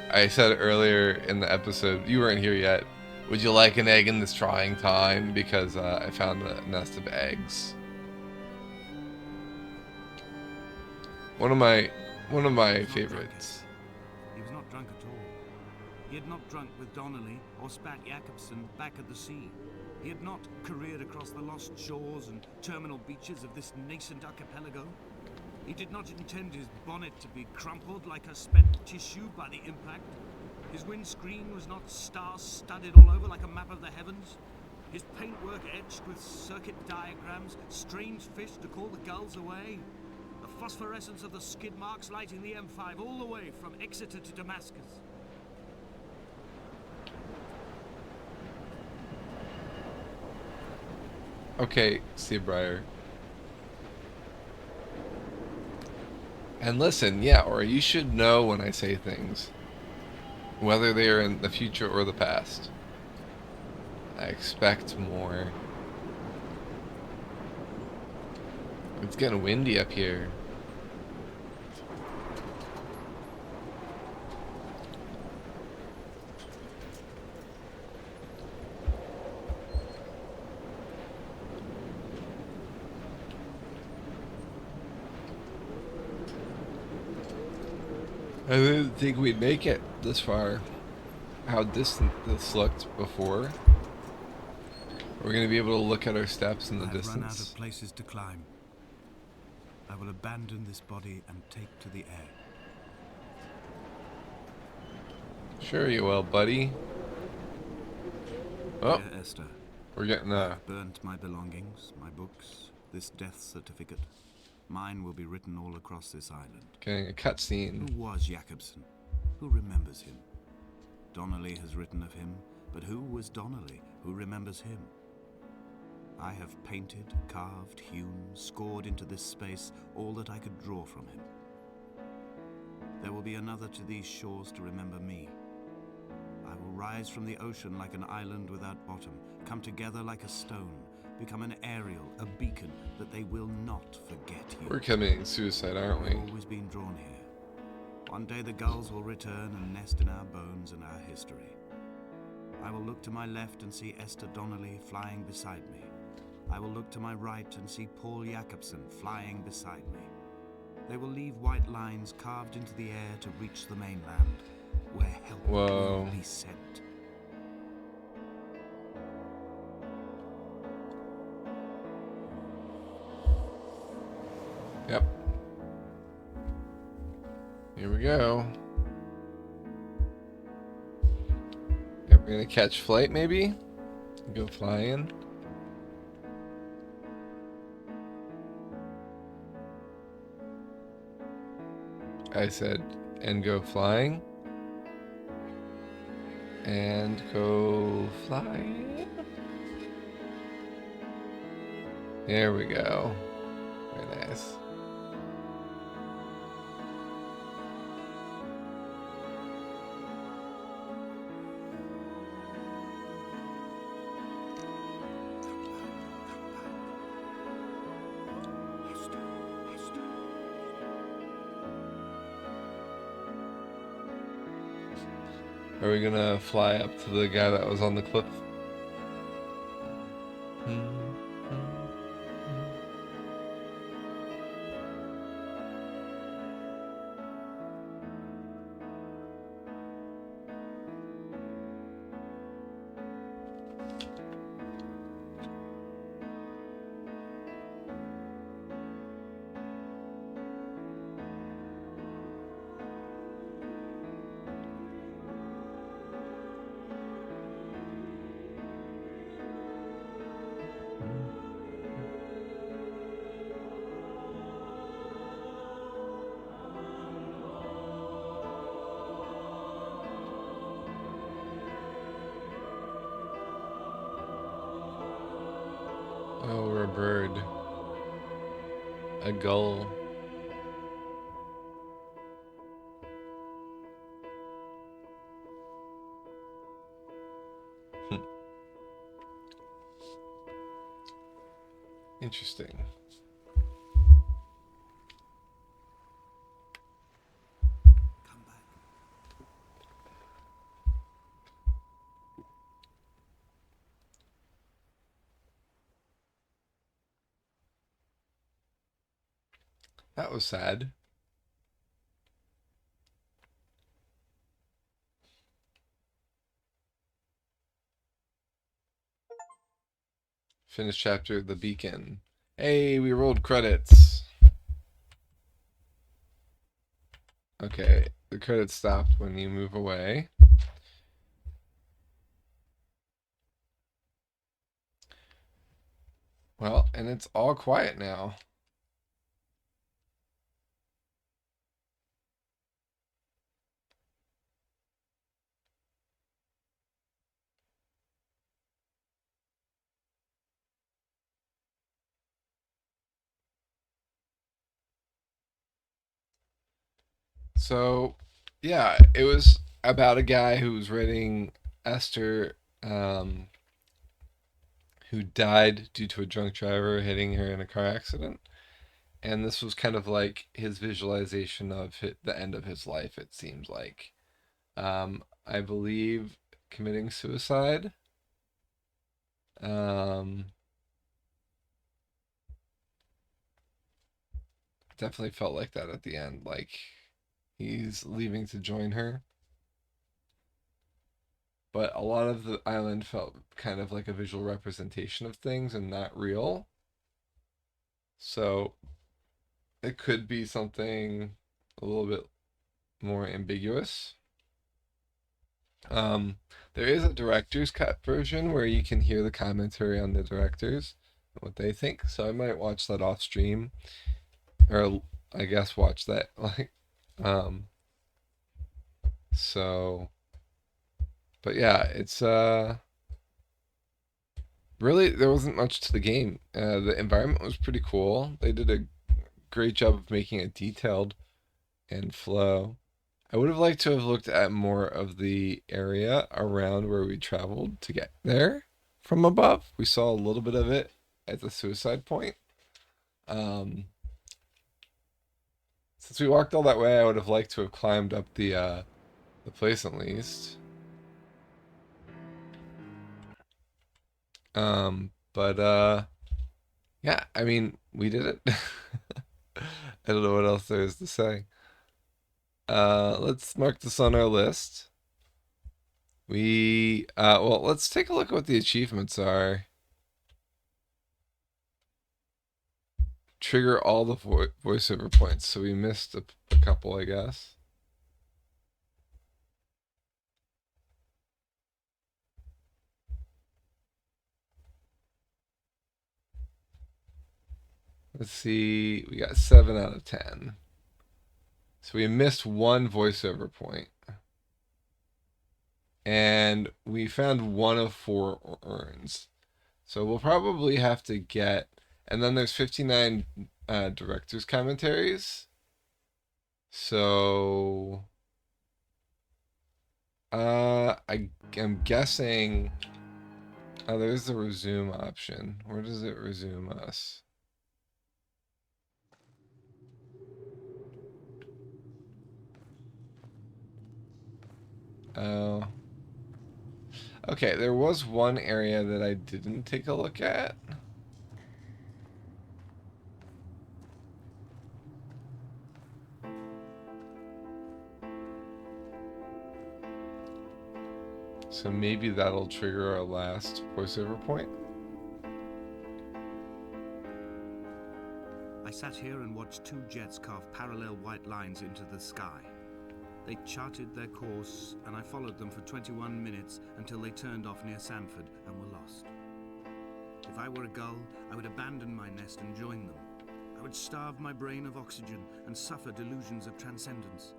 I said earlier in the episode, you weren't here yet, would you like an egg in this trying time? Because I found a nest of eggs. One of my favorites.
He was not drunk at all. He had not drunk with Donnelly or spat Jakobsen back at the sea. He had not careered across the lost shores and terminal beaches of this nascent archipelago. He did not intend his bonnet to be crumpled like a spent tissue by the impact. His windscreen was not star-studded all over like a map of the heavens. His paintwork etched with circuit diagrams, strange fish to call the gulls away. The phosphorescence of the skid marks lighting the M5 all the way from Exeter to Damascus.
Okay, Seabriar. And listen, yeah, or you should know when I say things, whether they are in the future or the past. I expect more. It's getting windy up here. I didn't think we'd make it this far. How distant this looked before. We're gonna be able to look at our steps in the
I've run out
distance.
of places to climb. I will abandon this body and take to the air.
Sure you will, buddy. Oh,
Dear Esther,
we're getting
I've burnt my belongings, my books, this death certificate. Mine will be written all across this island.
getting a cutscene.
Who was Jacobson? Who remembers him? Donnelly has written of him, but who was Donnelly? Who remembers him? I have painted, carved, hewn, scored into this space all that I could draw from him. There will be another to these shores to remember me. I will rise from the ocean like an island without bottom, come together like a stone, become an aerial, a beacon that they will not forget you.
We're committing suicide, aren't we?
I've always been drawn here. One day the gulls will return and nest in our bones and our history. I will look to my left and see Esther Donnelly flying beside me. I will look to my right and see Paul Jacobson flying beside me. They will leave white lines carved into the air to reach the mainland, where help will be sent.
Yep. Here we go. Yeah, we're gonna catch flight, maybe? Go flying. I said, and go flying. And go flying. There we go. Very nice. Are we gonna fly up to the guy that was on the cliff? Oh, we're a bird. A gull. Interesting.
Come back.
That was sad. Finish chapter The Beacon. Hey, we rolled credits. Okay, the credits stopped when you move away. Well, and it's all quiet now. So, yeah, it was about a guy who was writing Esther, who died due to a drunk driver hitting her in a car accident. And this was kind of like his visualization of the end of his life, it seems like. I believe committing suicide. Um, Definitely felt like that at the end. Like he's leaving to join her. But a lot of the island felt kind of like a visual representation of things and not real. So it could be something a little bit more ambiguous. Um, there is a director's cut version where you can hear the commentary on the directors and what they think. So I might watch that off stream, or I guess watch that like, um. So, but yeah, it's really there wasn't much to the game. The environment was pretty cool. They did a great job of making it detailed and flow. I would have liked to have looked at more of the area around where we traveled to get there from above. We saw a little bit of it at the suicide point. Um, since we walked all that way, I would have liked to have climbed up the place at least. But yeah, I mean, we did it. I don't know what else there is to say. Let's mark this on our list. Well, let's take a look at what the achievements are. Trigger all the voiceover points. So we missed a couple, I guess. Let's see. We got 7 out of 10. So we missed one voiceover point. And we found 1 of 4 urns. So we'll probably have to get. And then there's 59 director's commentaries. So I'm guessing. Oh, there's the resume option. Where does it resume us? Oh. Okay, there was one area that I didn't take a look at. So maybe that'll trigger our last voiceover point.
I sat here and watched 2 jets carve parallel white lines into the sky. They charted their course, and I followed them for 21 minutes until they turned off near Sanford and were lost. If I were a gull, I would abandon my nest and join them. I would starve my brain of oxygen and suffer delusions of transcendence.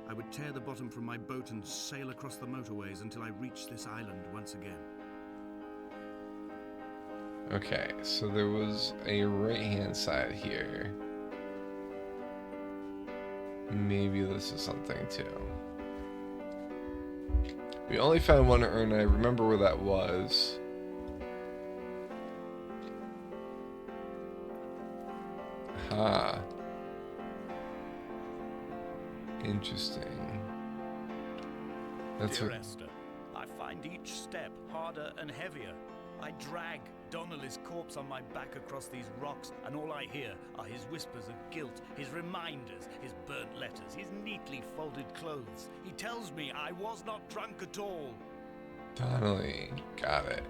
I would tear the bottom from my boat and sail across the motorways until I reached this island once again.
Okay, so there was a right-hand side here. Maybe this is something too. We only found 1 urn, and I remember where that was. Ha. Interesting. That's
Dear
what.
Esther, I find each step harder and heavier. I drag Donnelly's corpse on my back across these rocks, and all I hear are his whispers of guilt, his reminders, his burnt letters, his neatly folded clothes. He tells me I was not drunk at all.
Donnelly. Got it.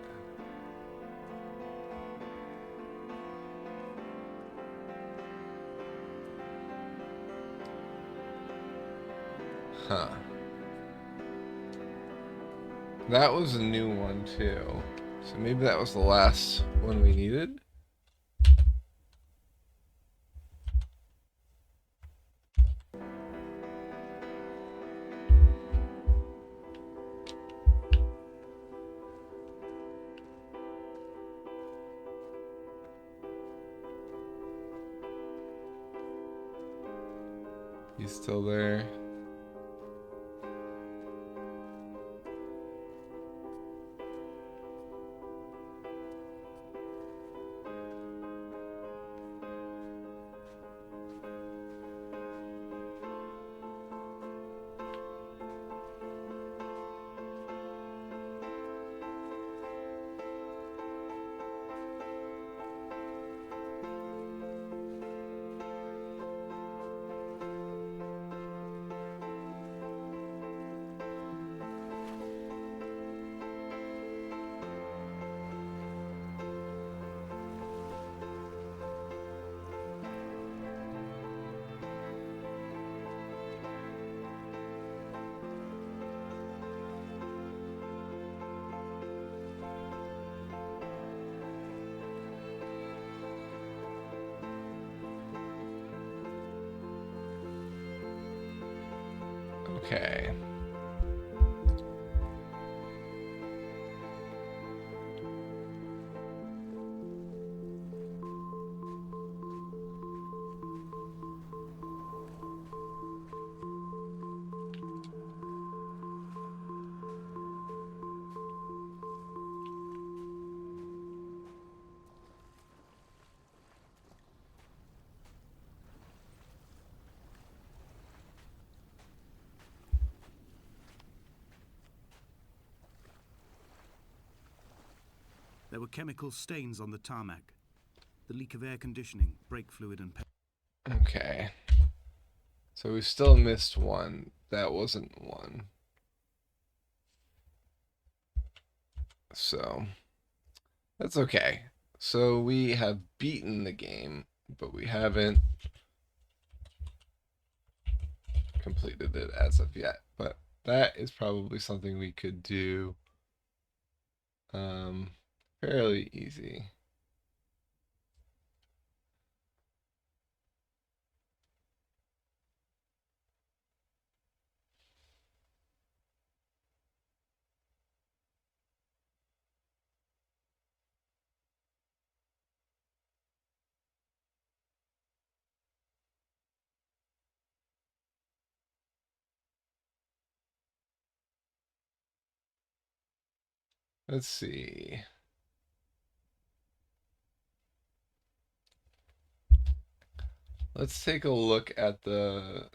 Huh. That was a new one, too. So maybe that was the last one we needed? He's still there. Okay.
There were chemical stains on the tarmac. The leak of air conditioning, brake fluid and paint.
Okay. So we still missed one. That wasn't one. So that's okay. So we have beaten the game, but we haven't completed it as of yet. But that is probably something we could do fairly easy. Let's see. Let's take a look at the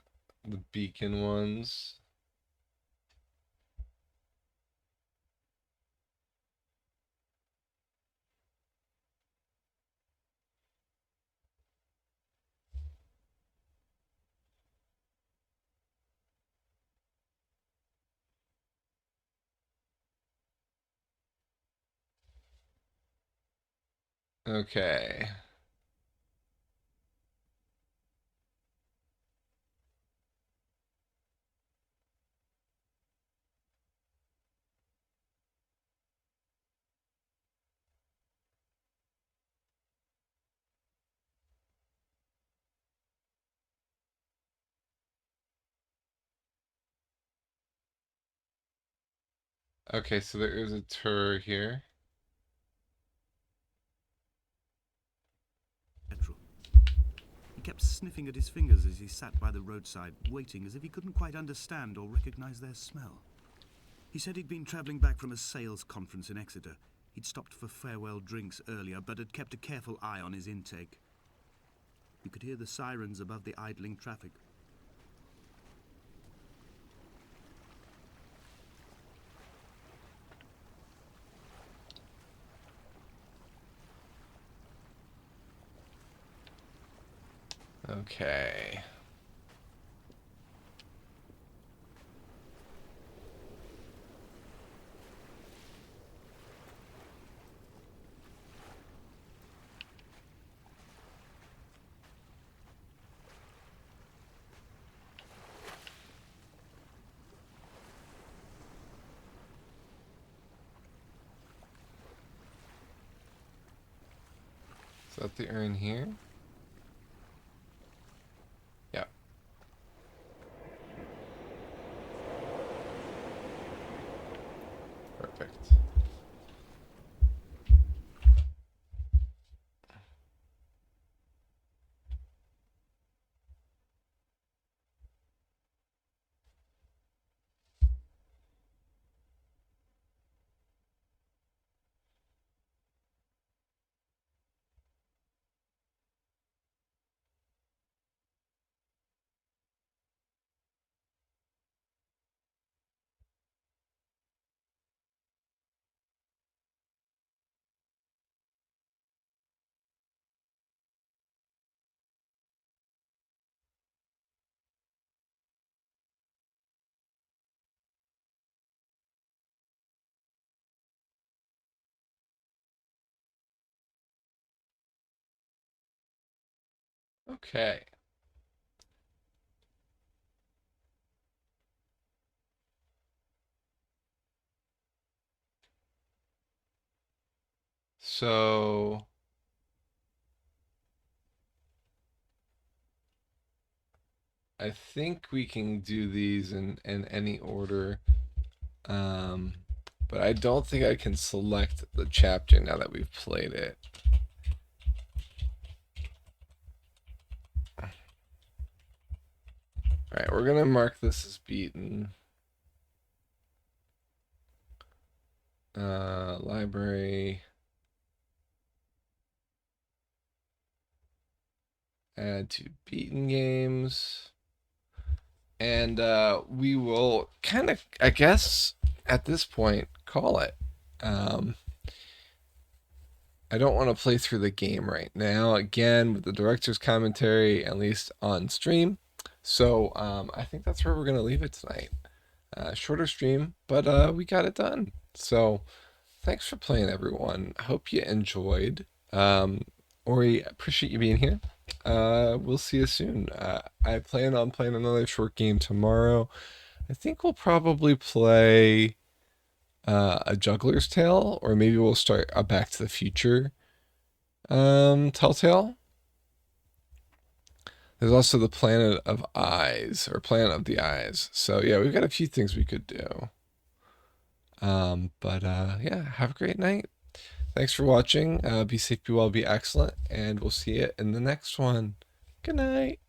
beacon ones. Okay. Okay, so there is a tour here.
Petrol. He kept sniffing at his fingers as he sat by the roadside, waiting as if he couldn't quite understand or recognize their smell. He said he'd been traveling back from a sales conference in Exeter. He'd stopped for farewell drinks earlier, but had kept a careful eye on his intake. You could hear the sirens above the idling traffic.
Okay. Is that the urn here? Yeah. Perfect. Okay. So I think we can do these in any order. Um, but I don't think I can select the chapter now that we've played it. All right, we're gonna mark this as beaten. Library. Add to beaten games. And we will kind of, I guess, at this point, call it. I don't want to play through the game right now, again, with the director's commentary, at least on stream. So I think that's where we're going to leave it tonight. Shorter stream, but we got it done. So thanks for playing, everyone. Hope you enjoyed. Ori, appreciate you being here. We'll see you soon. I plan on playing another short game tomorrow. I think we'll probably play a Juggler's Tale, or maybe we'll start a Back to the Future Telltale. There's also the Planet of Eyes, or Planet of the Eyes. So yeah, we've got a few things we could do. But yeah, have a great night. Thanks for watching. Be safe, be well, be excellent, and we'll see you in the next one. Good night.